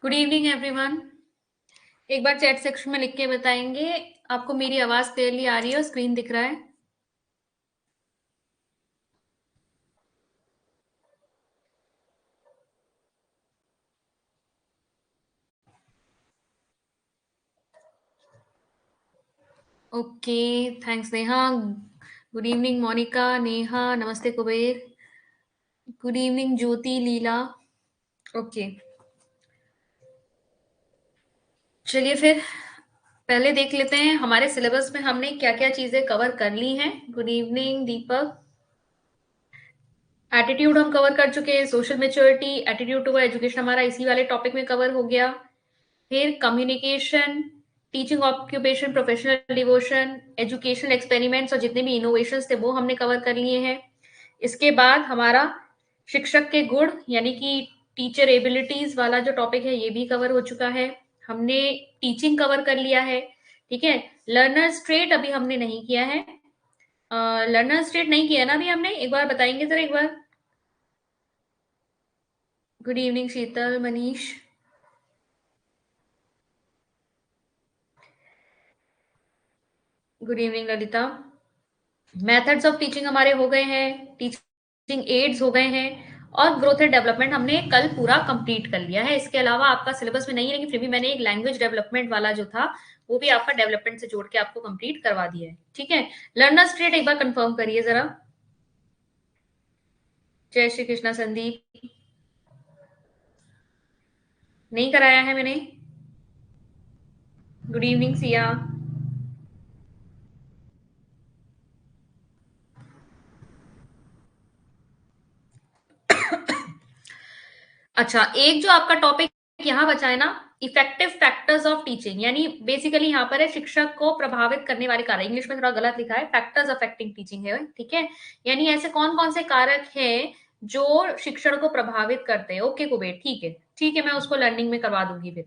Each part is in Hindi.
Good evening everyone. एक बार चैट सेक्शन में लिख के बताएंगे आपको मेरी आवाज क्लियरली आ रही है और स्क्रीन दिख रहा है। Okay, thanks Neha. Good evening Monika, Neha, नमस्ते Kuber. Good evening Jyoti, Leela. Okay, चलिए फिर पहले देख लेते हैं हमारे सिलेबस में हमने क्या क्या चीजें कवर कर ली हैं। Good evening Deepak. एटीट्यूड हम कवर कर चुके हैं, social maturity, attitude to education हमारा इसी वाले टॉपिक में कवर हो गया। फिर communication, teaching occupation, professional devotion, educational experiments और जितने भी इनोवेशंस थे वो हमने कवर कर लिए हैं। इसके बाद हमारा शिक्षक के गुण यानी कि टीचर एबिलिटीज वाला जो टॉपिक है ये भी कवर हो चुका है। हमने टीचिंग कवर कर लिया है। ठीक है, लर्नर्स ट्रेट अभी हमने नहीं किया है। लर्नर्स ट्रेट नहीं किया ना अभी हमने, एक बार बताएंगे जरा एक बार। Good evening Sheetal, Manish. Good evening Lalita. Methods of teaching हमारे हो गए हैं, टीचिंग एड्स हो गए हैं और ग्रोथ एंड डेवलपमेंट हमने कल पूरा कंप्लीट कर लिया है। इसके अलावा आपका सिलेबस में नहीं है लेकिन फिर भी मैंने एक लैंग्वेज डेवलपमेंट वाला जो था वो भी आपका डेवलपमेंट से जोड़ के आपको कंप्लीट करवा दिया है। ठीक है, लर्नर्स ट्रेट एक बार कंफर्म करिए जरा। जय श्री कृष्णा संदीप। नहीं कराया है मैंने। Good evening Siya. अच्छा, एक जो आपका टॉपिक यहाँ बचा है ना, इफेक्टिव फैक्टर्स ऑफ टीचिंग, यानी बेसिकली यहाँ पर है शिक्षक को प्रभावित करने वाले कारक। इंग्लिश में थोड़ा गलत लिखा है, फैक्टर्स अफेक्टिंग टीचिंग है। ठीक है, यानी ऐसे कौन कौन से कारक हैं जो शिक्षण को प्रभावित करते हैं। ओके कुबेर, ठीक है ठीक है, मैं उसको लर्निंग में करवा दूंगी फिर।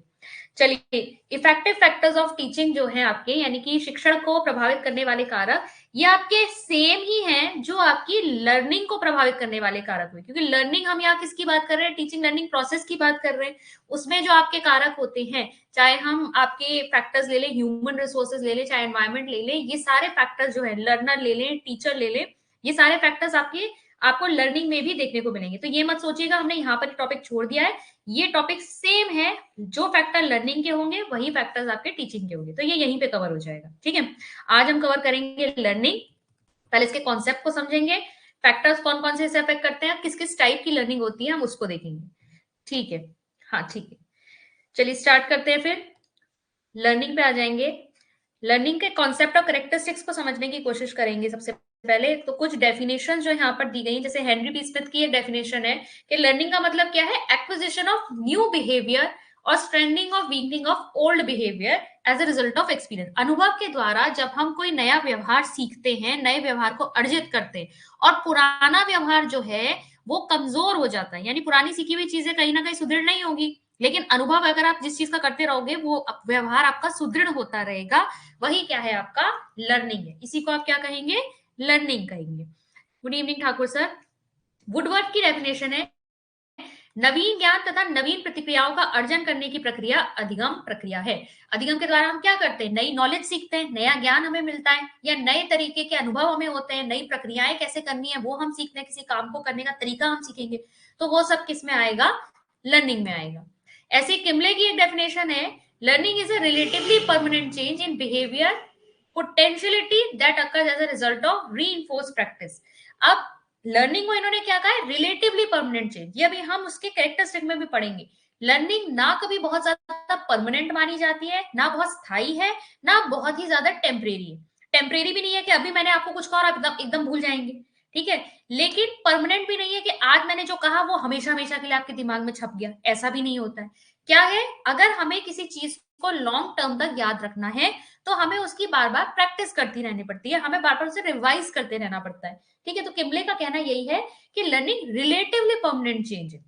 चलिए, इफेक्टिव फैक्टर्स ऑफ टीचिंग जो है आपके, यानी कि शिक्षण को प्रभावित करने वाले कारक, ये आपके सेम ही हैं जो आपकी लर्निंग को प्रभावित करने वाले कारक हुए। क्योंकि लर्निंग हम यहाँ किसकी बात कर रहे हैं, टीचिंग लर्निंग प्रोसेस की बात कर रहे हैं। उसमें जो आपके कारक होते हैं, चाहे हम आपके फैक्टर्स ले लें, ह्यूमन रिसोर्सेज ले लें, चाहे एनवायरमेंट ले लें, ये सारे फैक्टर्स जो है, लर्नर ले लें, टीचर ले लें, ये सारे फैक्टर्स आपके आपको लर्निंग में भी देखने को मिलेंगे। तो ये मत सोचिएगा हमने यहाँ पर टॉपिक छोड़ दिया है, ये टॉपिक सेम है। जो फैक्टर लर्निंग के होंगे वही फैक्टर्स आपके टीचिंग के होंगे, तो ये यहीं पे कवर हो जाएगा। ठीक है, आज हम कवर करेंगे लर्निंग। पहले इसके कॉन्सेप्ट को समझेंगे, फैक्टर्स कौन कौन से इसे अफेक्ट करते हैं, किस किस टाइप की लर्निंग होती है हम उसको देखेंगे। ठीक है, हाँ ठीक है, चलिए स्टार्ट करते हैं फिर। लर्निंग पे आ जाएंगे। लर्निंग के कॉन्सेप्ट और करेक्टरिस्टिक्स को समझने की कोशिश करेंगे। सबसे पहले तो कुछ डेफिनेशन जो यहाँ पर दी गई, जैसे हेनरी बी स्मिथ की एक डेफिनेशन है कि लर्निंग का मतलब क्या है, एक्विजिशन ऑफ न्यू बिहेवियर और strengthening of weakening of old behaviour as a result of experience. अनुभव के द्वारा जब हम कोई नया व्यवहार सीखते हैं, नए व्यवहार को अर्जित करते हैं और पुराना व्यवहार जो है वो कमजोर हो जाता है, यानी पुरानी सीखी हुई चीजें कहीं ना कहीं सुदृढ़ नहीं होगी, लेकिन अनुभव अगर आप जिस चीज का करते रहोगे वो व्यवहार आपका सुदृढ़ होता रहेगा। वही क्या है, आपका लर्निंग है। इसी को आप क्या कहेंगे, लर्निंग कहेंगे। Good evening Thakur sir. Woodward की डेफिनेशन है, नवीन ज्ञान तथा नवीन प्रतिक्रियाओं का अर्जन करने की प्रक्रिया अधिगम प्रक्रिया है। अधिगम के द्वारा हम क्या करते हैं, नई नॉलेज सीखते हैं, नया ज्ञान हमें मिलता है, या नए तरीके के अनुभव हमें होते हैं, नई प्रक्रियाएं कैसे करनी है वो हम सीखते हैं, किसी काम को करने का तरीका हम सीखेंगे। तो वो सब किस में आएगा, लर्निंग में आएगा। ऐसे किमले की एक डेफिनेशन है, learning is a relatively permanent change in behaviour potentiality that occurs as a result of reinforced practice. अब लर्निंग को इन्होंने क्या कहा है, रिलेटिवली परमानेंट चेंज। ये अभी हम उसके कैरेक्टरिस्टिक में भी पढ़ेंगे। लर्निंग ना कभी बहुत ज्यादा परमानेंट मानी जाती है, ना बहुत स्थायी है, ना बहुत ही ज्यादा टेम्परेरी है। टेम्परेरी भी नहीं है कि अभी मैंने आपको कुछ कहा और एकदम एकदम भूल जाएंगे, ठीक है, लेकिन परमानेंट भी नहीं है कि आज मैंने जो कहा वो हमेशा हमेशा के लिए आपके दिमाग में छप गया, ऐसा भी नहीं होता है। क्या है, अगर हमें किसी चीज को लॉन्ग टर्म तक याद रखना है तो हमें उसकी बार बार प्रैक्टिस करती रहनी पड़ती है, हमें बार बार उसे रिवाइज करते रहना पड़ता है। ठीक है, तो किबले का कहना यही है कि लर्निंग रिलेटिवली परमानेंट चेंज है।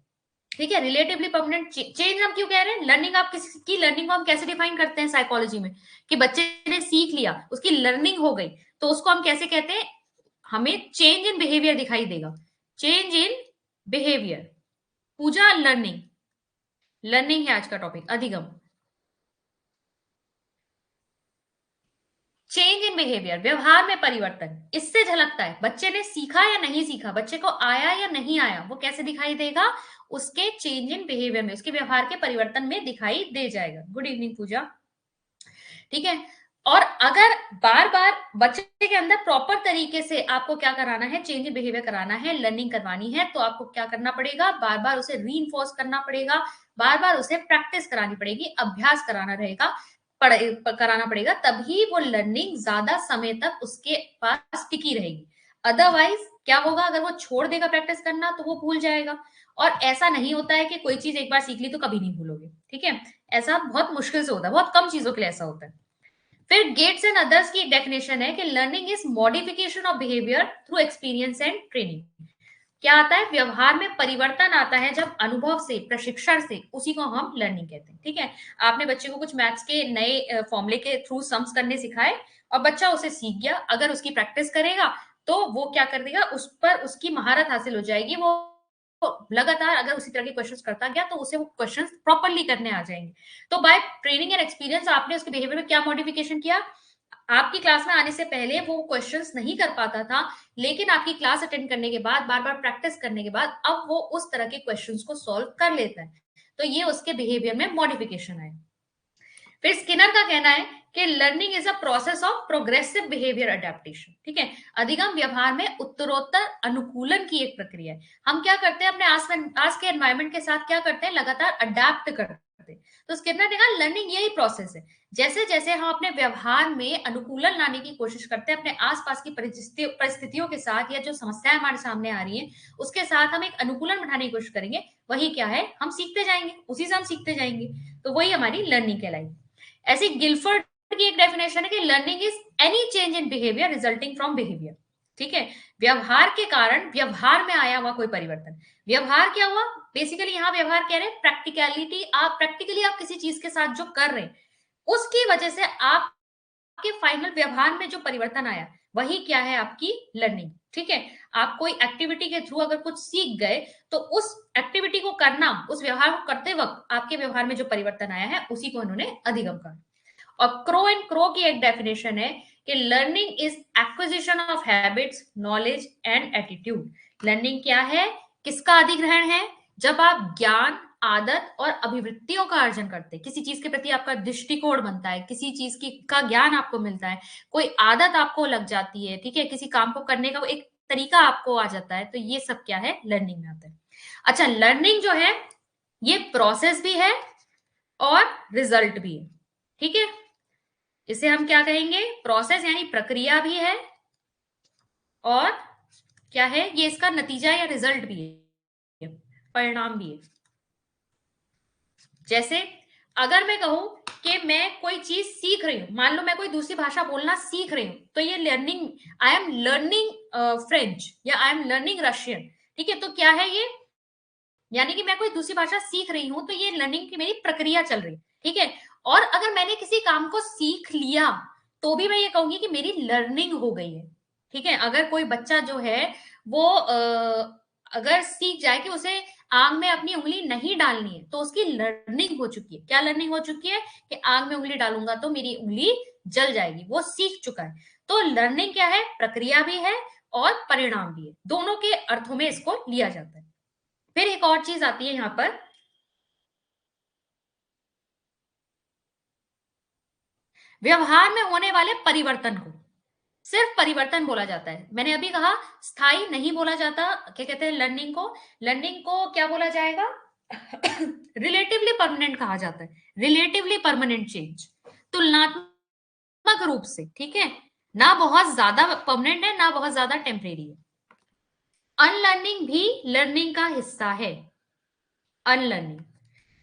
ठीक है, रिलेटिवली परमानेंट चेंज हम क्यों कह रहे हैं, लर्निंग आप किसकी लर्निंग को हम कैसे डिफाइन करते हैं साइकोलॉजी में, कि बच्चे ने सीख लिया, उसकी लर्निंग हो गई, तो उसको हम कैसे कहते हैं, हमें चेंज इन बिहेवियर दिखाई देगा, change in behaviour. Pooja learning, learning है आज का टॉपिक, अधिगम। चेंज इन बिहेवियर, व्यवहार में परिवर्तन, इससे झलकता है बच्चे ने सीखा या नहीं सीखा, बच्चे को आया या नहीं आया, वो कैसे दिखाई देगा, उसके चेंज इन बिहेवियर में, उसके व्यवहार के परिवर्तन में दिखाई दे जाएगा। गुड इवनिंग पूजा। ठीक है। और अगर बार बार बच्चे के अंदर प्रॉपर तरीके से आपको क्या कराना है, चेंज इन बिहेवियर कराना है, लर्निंग करवानी है, तो आपको क्या करना पड़ेगा, बार बार उसे री करना पड़ेगा, बार बार उसे प्रैक्टिस करानी पड़ेगी, अभ्यास कराना रहेगा, कराना पड़ेगा, तभी वो लर्निंग ज्यादा समय तक उसके पास टिकी रहेगी। अदरवाइज क्या होगा, अगर वो छोड़ देगा प्रैक्टिस करना तो वो भूल जाएगा। और ऐसा नहीं होता है कि कोई चीज एक बार सीख ली तो कभी नहीं भूलोगे, ठीक है। ऐसा बहुत मुश्किल से होता है, बहुत कम चीजों के लिए ऐसा होता है। फिर गेट्स एंड अदर्स की एक डेफिनेशन है कि learning is modification of behaviour through experience and training. क्या आता है, व्यवहार में परिवर्तन आता है जब अनुभव से, प्रशिक्षण से, उसी को हम लर्निंग कहते हैं। ठीक है। आपने बच्चे को कुछ मैथ्स के नए फॉर्मूले के थ्रू सम्स करने सिखाए और बच्चा उसे सीख गया, अगर उसकी प्रैक्टिस करेगा तो वो क्या कर देगा, उस पर उसकी महारत हासिल हो जाएगी। वो लगातार अगर उसी तरह के क्वेश्चंस करता गया तो उसे वो क्वेश्चंस प्रॉपरली करने आ जाएंगे। तो बाय ट्रेनिंग एंड एक्सपीरियंस आपने उसके बिहेवियर में क्या मॉडिफिकेशन किया, आपकी क्लास में आने से पहले वो क्वेश्चंस नहीं कर पाता था, लेकिन आपकी क्लास अटेंड करने के बाद, बार बार प्रैक्टिस करने के बाद, अब वो उस तरह के क्वेश्चंस को सॉल्व कर लेता है। तो ये उसके बिहेवियर में मॉडिफिकेशन है। फिर स्किनर का कहना है कि learning is a process of progressive behaviour adaptation. ठीक है। अधिगम व्यवहार में उत्तरोत्तर अनुकूलन की एक प्रक्रिया है। हम क्या करते हैं, अपने आस के एनवायरमेंट के साथ क्या करते हैं, लगातार अडेप्ट करते हैं। तो स्किनर ने कहा लर्निंग यही प्रोसेस है, जैसे जैसे हम अपने व्यवहार में अनुकूलन लाने की कोशिश करते हैं, अपने आसपास की परिस्थितियों के साथ, या जो समस्याएं हमारे सामने आ रही हैं उसके साथ हम एक अनुकूलन बिठाने की कोशिश करेंगे, वही क्या है, हम सीखते जाएंगे, उसी से हम सीखते जाएंगे। तो वही हमारी लर्निंग कहलाएगी। ऐसे गिलफर्ड की एक डेफिनेशन है कि learning is any change in behaviour resulting from behaviour. ठीक है। व्यवहार के कारण व्यवहार में आया हुआ कोई परिवर्तन। व्यवहार क्या हुआ, बेसिकली यहाँ व्यवहार कह रहे हैं प्रैक्टिकलिटी, आप प्रैक्टिकली आप किसी चीज के साथ जो कर रहे हैं उसकी वजह से आपके फाइनल व्यवहार में जो परिवर्तन आया, वही क्या है, आपकी लर्निंग। ठीक है। आप कोई एक्टिविटी के थ्रू अगर कुछ सीख गए तो उस एक्टिविटी को करना, उस व्यवहार को करते वक्त आपके व्यवहार में जो परिवर्तन आया है उसी को इन्होंने अधिगम कहा। और क्रो एंड क्रो की एक डेफिनेशन है कि learning is acquisition of habits, knowledge and attitude. Learning क्या है, किसका अधिग्रहण है, जब आप ज्ञान, आदत और अभिवृत्तियों का अर्जन करते हैं, किसी चीज के प्रति आपका दृष्टिकोण बनता है, किसी चीज की का ज्ञान आपको मिलता है, कोई आदत आपको लग जाती है, ठीक है, किसी काम को करने का एक तरीका आपको आ जाता है, तो ये सब क्या है, लर्निंग में आता है। अच्छा, लर्निंग जो है ये प्रोसेस भी है और रिजल्ट भी है। ठीक है। इसे हम क्या कहेंगे, प्रोसेस यानी प्रक्रिया भी है, और क्या है, ये इसका नतीजा या रिजल्ट भी है, परिणाम भी है। जैसे अगर मैं कहूं कि मैं कोई चीज सीख रही हूं, मान लो मैं कोई दूसरी भाषा बोलना सीख रही हूं, तो ये learning, I am learning French या आई एम लर्निंग रशियन। ठीक है। तो क्या है ये, यानी कि मैं कोई दूसरी भाषा सीख रही हूं, तो ये लर्निंग की मेरी प्रक्रिया चल रही है। ठीक है। और अगर मैंने किसी काम को सीख लिया तो भी मैं ये कहूंगी कि मेरी लर्निंग हो गई है। ठीक है। अगर कोई बच्चा जो है वो अगर सीख जाए कि उसे आग में अपनी उंगली नहीं डालनी है, तो उसकी लर्निंग हो चुकी है। क्या लर्निंग हो चुकी है, कि आग में उंगली डालूंगा तो मेरी उंगली जल जाएगी, वो सीख चुका है। तो लर्निंग क्या है, प्रक्रिया भी है और परिणाम भी है, दोनों के अर्थों में इसको लिया जाता है। फिर एक और चीज आती है यहां पर, व्यवहार में होने वाले परिवर्तन को सिर्फ परिवर्तन बोला जाता है। मैंने अभी कहा स्थायी नहीं बोला जाता, क्या कहते हैं लर्निंग को, लर्निंग को क्या बोला जाएगा, रिलेटिवली परमानेंट कहा जाता है, रिलेटिवली परमानेंट चेंज, तुलनात्मक रूप से। ठीक है। ना बहुत ज्यादा परमानेंट है, ना बहुत ज्यादा टेम्परेरी है। अनलर्निंग भी लर्निंग का हिस्सा है। अनलर्निंग,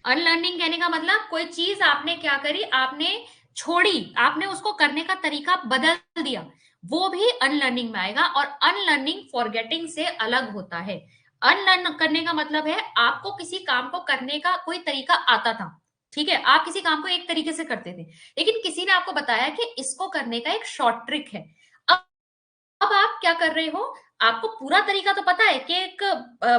अनलर्निंग कहने का मतलब कोई चीज आपने क्या करी, आपने छोड़ी, आपने उसको करने का तरीका बदल दिया, वो भी अनलर्निंग में आएगा। और अनलर्निंग फॉरगेटिंग से अलग होता है। अनलर्न करने का मतलब है आपको किसी काम को करने का कोई तरीका आता था, ठीक है, आप किसी काम को एक तरीके से करते थे, लेकिन किसी ने आपको बताया कि इसको करने का एक शॉर्ट ट्रिक है। अब आप क्या कर रहे हो, आपको पूरा तरीका तो पता है कि एक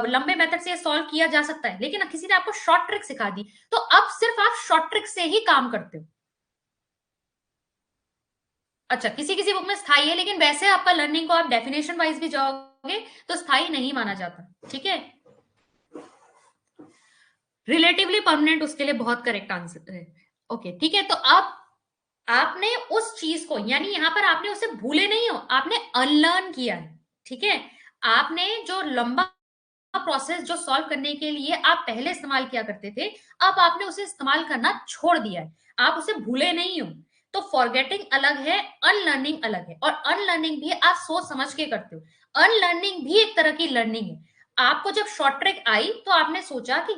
लंबे मेथड से सॉल्व किया जा सकता है, लेकिन किसी ने आपको शॉर्ट ट्रिक सिखा दी, तो अब सिर्फ आप शॉर्ट ट्रिक से ही काम करते हो। अच्छा, किसी-किसी बुक में स्थायी है, लेकिन वैसे आपका लर्निंग को आप डेफिनेशन वाइज़ भी जाओगे, तो स्थायी नहीं माना जाता, ठीक है? रिलेटिवली परमानेंट उसके लिए बहुत करेक्ट आंसर है। ओके, ठीक है, तो अब आपने उस चीज़ को, यानी यहाँ पर आपने उसे भूले नहीं हो, आपने अनलर्न किया है, ठीक है? आपने जो लंबा प्रोसेस जो सॉल्व करने के लिए आप पहले इस्तेमाल किया करते थे, अब आपने उसे इस्तेमाल करना छोड़ दिया है। आप उसे भूले नहीं हो। तो फॉरगेटिंग अलग है, अनलर्निंग अलग है, और अनलर्निंग भी आप सोच समझ के करते हो। अनलर्निंग भी एक तरह की लर्निंग है। आपको जब शॉर्ट ट्रिक आई, तो आपने सोचा कि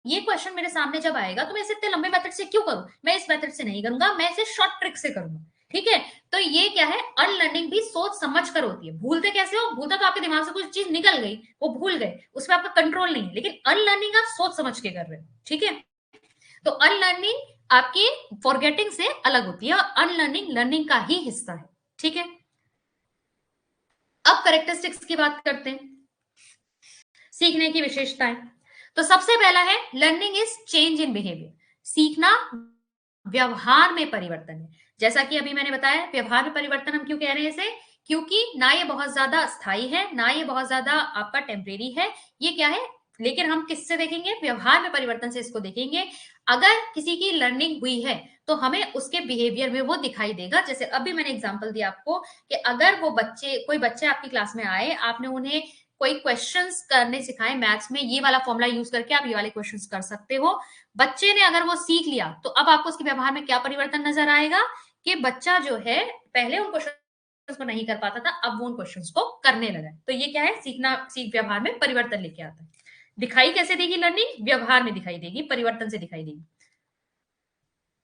ये क्वेश्चन मेरे सामने जब आएगा, तो मैं इसे इतने लंबे मेथड से क्यों करूं, मैं इस मेथड से नहीं करूंगा, मैं इसे शॉर्ट ट्रिक से करूंगा, ठीक है? तो ये क्या है, अनलर्निंग भी सोच समझ कर होती है। भूलते कैसे हो, भूलता तो आपके दिमाग से कुछ चीज निकल गई, वो भूल गए, उसमें आपका कंट्रोल नहीं है, लेकिन अनलर्निंग आप सोच समझ के कर रहे हो, ठीक है? तो अनलर्निंग आपकी फॉरगेटिंग से अलग होती है, और अनलर्निंग लर्निंग का ही हिस्सा है, ठीक है? अब करेक्टरिस्टिक्स की बात करते हैं, सीखने की विशेषताएं। तो सबसे पहला है, learning is change in behaviour. सीखना व्यवहार में परिवर्तन है। जैसा कि अभी मैंने बताया, व्यवहार में परिवर्तन हम क्यों कह रहे हैं इसे, क्योंकि ना ये बहुत ज्यादा स्थायी है, ना ये बहुत ज्यादा आपका टेम्परेरी है। ये क्या है, लेकिन हम किससे देखेंगे, व्यवहार में परिवर्तन से इसको देखेंगे। अगर किसी की लर्निंग हुई है, तो हमें उसके बिहेवियर में वो दिखाई देगा। जैसे अभी मैंने एग्जांपल दिया आपको, कि अगर वो बच्चे, कोई बच्चे आपकी क्लास में आए, आपने उन्हें कोई क्वेश्चंस करने सिखाए मैथ्स में, ये वाला फॉर्मूला यूज करके आप ये वाले क्वेश्चंस कर सकते हो। बच्चे ने अगर वो सीख लिया, तो अब आपको उसके व्यवहार में क्या परिवर्तन नजर आएगा, कि बच्चा जो है, पहले उन क्वेश्चन को नहीं कर पाता था, अब वो उन क्वेश्चन को करने लगा है। तो ये क्या है, सीखना, सीख व्यवहार में परिवर्तन लेके आता है। दिखाई कैसे देगी लर्निंग, व्यवहार में दिखाई देगी, परिवर्तन से दिखाई देगी।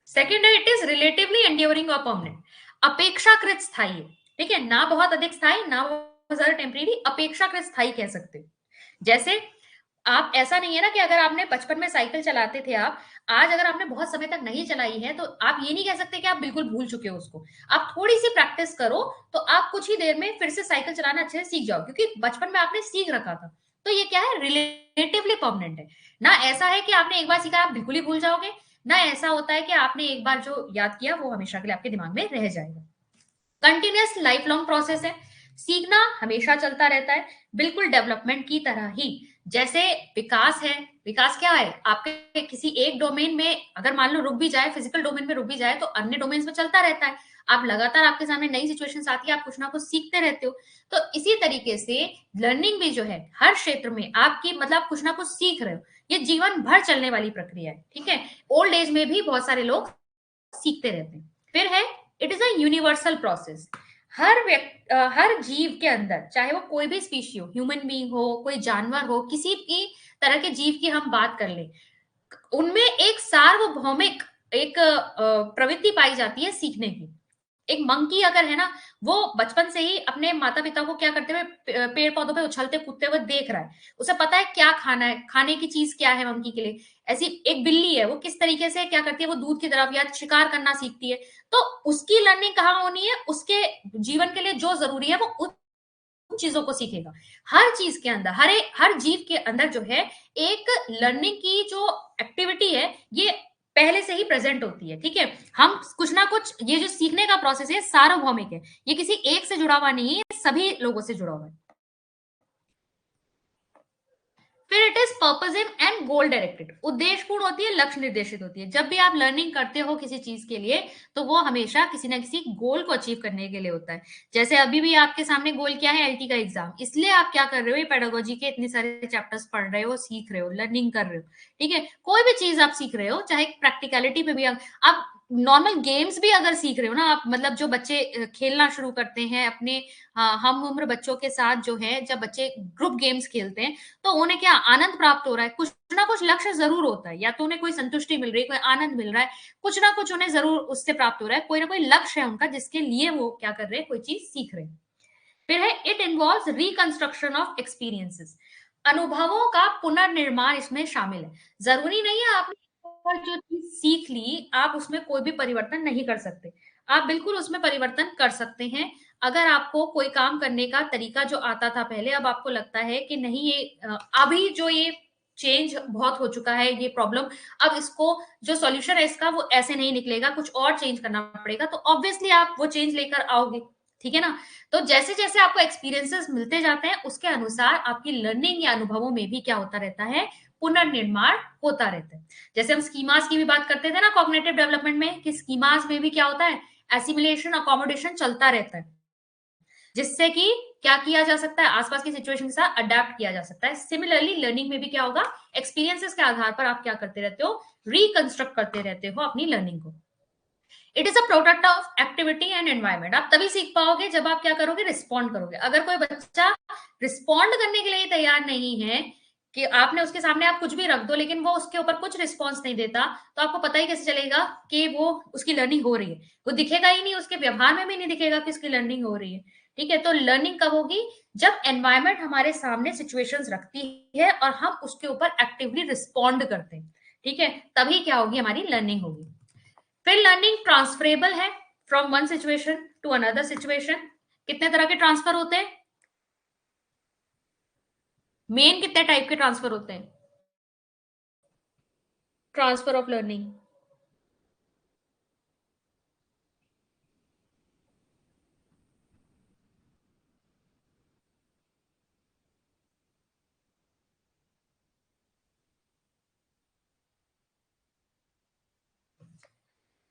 सेकेंड है, इट इज रिलेटिवली एंड्योरिंग और परमानेंट। अपेक्षाकृत स्थायी है, ठीक है? ना बहुत अधिक स्थायी, ना बहुत ज्यादा टेम्परेरी, अपेक्षाकृत स्थायी कह सकते हैं। जैसे, आप, ऐसा नहीं है ना कि अगर आपने बचपन में साइकिल चलाते थे आप, आज अगर आपने बहुत समय तक नहीं चलाई है, तो आप ये नहीं कह सकते कि आप बिल्कुल भूल चुके हो उसको। आप थोड़ी सी प्रैक्टिस करो, तो आप कुछ ही देर में फिर से साइकिल चलाना अच्छे से सीख जाओ, क्योंकि बचपन में आपने सीख रखा था। तो ये क्या है, रिलेटिवली परमानेंट है। ना ऐसा है कि आपने एक बार सीखा आप बिल्कुल ही भूल जाओगे, ना ऐसा होता है कि आपने एक बार जो याद किया वो हमेशा के लिए आपके दिमाग में रह जाएगा। कंटिन्यूअस लाइफ लॉन्ग प्रोसेस है। सीखना हमेशा चलता रहता है, बिल्कुल डेवलपमेंट की तरह ही। जैसे विकास है, विकास क्या है, आपके किसी एक डोमेन में अगर मान लो रुक भी जाए, फिजिकल डोमेन में रुक भी जाए, तो अन्य डोमेन्स में चलता रहता है। आप लगातार, आपके सामने नई सिचुएशंस आती है, आप कुछ ना कुछ सीखते रहते हो। तो इसी तरीके से लर्निंग भी जो है, हर क्षेत्र में आपकी, मतलब आप कुछ ना कुछ सीख रहे हो। ये जीवन भर चलने वाली प्रक्रिया है, ठीक है? ओल्ड एज में भी बहुत सारे लोग सीखते रहते हैं। फिर है, it is a universal process. हर जीव के अंदर, चाहे वो कोई भी स्पीशी हो, ह्यूमन बीइंग हो, कोई जानवर हो, किसी भी तरह के जीव की हम बात कर ले, उनमें एक सार्वभौमिक एक प्रवृत्ति पाई जाती है सीखने की। एक मंकी अगर है ना, वो बचपन से ही अपने माता पिता को क्या करते हुए, पेड़ पौधों पे उछलते कूदते हुए देख रहा है। उसे पता है क्या खाना है, खाने की चीज क्या है मंकी के लिए। ऐसी एक बिल्ली है, वो किस तरीके से क्या करती है, वो दूध की तरफ या शिकार करना सीखती है। तो उसकी लर्निंग कहाँ होनी है, उसके जीवन के लिए जो जरूरी है, वो उन चीजों को सीखेगा। हर चीज के अंदर, हर जीव के अंदर जो है, एक लर्निंग की जो एक्टिविटी है, ये पहले से ही प्रेजेंट होती है, ठीक है? हम कुछ ना कुछ, ये जो सीखने का प्रोसेस है, सार्वभौमिक है। ये किसी एक से जुड़ा हुआ नहीं है, ये सभी लोगों से जुड़ा हुआ है। फिर it is purposive and goal directed. उद्देश्यपूर्ण होती है, लक्ष्य निर्देशित होती है। जब भी आप लर्निंग करते हो किसी चीज के लिए, तो वो हमेशा किसी ना किसी गोल को अचीव करने के लिए होता है। जैसे अभी भी आपके सामने गोल क्या है, एलटी का एग्जाम, इसलिए आप क्या कर रहे हो, ये पेडागोजी के इतने सारे चैप्टर्स पढ़ रहे हो, सीख रहे हो, लर्निंग कर रहे हो, ठीक है? कोई भी चीज आप सीख रहे हो, चाहे प्रैक्टिकलिटी पे भी आप नॉर्मल गेम्स भी अगर सीख रहे हो ना आप, मतलब जो बच्चे खेलना शुरू करते हैं अपने हम उम्र बच्चों के साथ, जो है जब बच्चे ग्रुप गेम्स खेलते हैं, तो उन्हें क्या आनंद प्राप्त हो रहा है, कुछ ना कुछ लक्ष्य जरूर होता है, या तो उन्हें कोई संतुष्टि मिल रही है, कोई आनंद मिल रहा है, कुछ ना कुछ उन्हें जरूर उससे प्राप्त हो रहा है, कोई ना कोई लक्ष्य है उनका, जिसके लिए वो क्या कर रहे हैं, कोई चीज सीख रहे हैं। फिर है, it involves reconstruction of experiences. अनुभवों का पुनर्निर्माण इसमें शामिल है। जरूरी नहीं है आपने एक बार जो चीज सीख ली, आप उसमें कोई भी परिवर्तन नहीं कर सकते। आप बिल्कुल उसमें परिवर्तन कर सकते हैं। अगर आपको कोई काम करने का तरीका जो आता था पहले, अब आपको लगता है कि नहीं ये अभी जो ये चेंज बहुत हो चुका है, ये प्रॉब्लम, अब इसको जो सॉल्यूशन है इसका वो ऐसे नहीं निकलेगा, कुछ और चेंज करना पड़ेगा, तो ऑब्वियसली आप वो चेंज लेकर आओगे, ठीक है ना? तो जैसे-जैसे आपको एक्सपीरियंसेस मिलते जाते हैं, उसके अनुसार आपकी लर्निंग या अनुभवों में भी क्या होता रहता है, पुनर्निर्माण होता रहता है। जैसे हम स्कीमास की भी बात करते थे ना कॉग्निटिव डेवलपमेंट में, कि स्कीमास में भी क्या होता है, एसिमिलेशन, अकोमोडेशन चलता रहता है, जिससे कि क्या किया जा सकता है, आसपास की सिचुएशन के साथ अडेप्ट किया जा सकता है। सिमिलरली लर्निंग में भी क्या होगा, एक्सपीरियंसेस के आधार पर आप क्या करते रहते हो, रिकंस्ट्रक्ट करते रहते हो अपनी लर्निंग को। It is a product of activity and environment. आप तभी सीख पाओगे जब आप क्या करोगे, रिस्पॉन्ड करोगे। अगर कोई बच्चा रिस्पॉन्ड करने के लिए तैयार नहीं है, कि आपने उसके सामने आप कुछ भी रख दो लेकिन वो उसके ऊपर कुछ रिस्पॉन्स नहीं देता, तो आपको पता ही कैसे चलेगा कि वो उसकी लर्निंग हो रही है? वो दिखेगा ही नहीं, उसके व्यवहार में भी नहीं दिखेगा कि उसकी लर्निंग हो रही है। ठीक है, तो लर्निंग कब होगी, जब एनवायरमेंट हमारे सामने सिचुएशंस रखती है और हम उसके ऊपर एक्टिवली रिस्पॉन्ड करते हैं। ठीक है, तभी क्या होगी, हमारी लर्निंग होगी। फिर लर्निंग ट्रांसफरेबल है from one situation to another situation. कितने तरह के ट्रांसफर होते हैं, मेन कितने टाइप के ट्रांसफर होते हैं, ट्रांसफर ऑफ लर्निंग?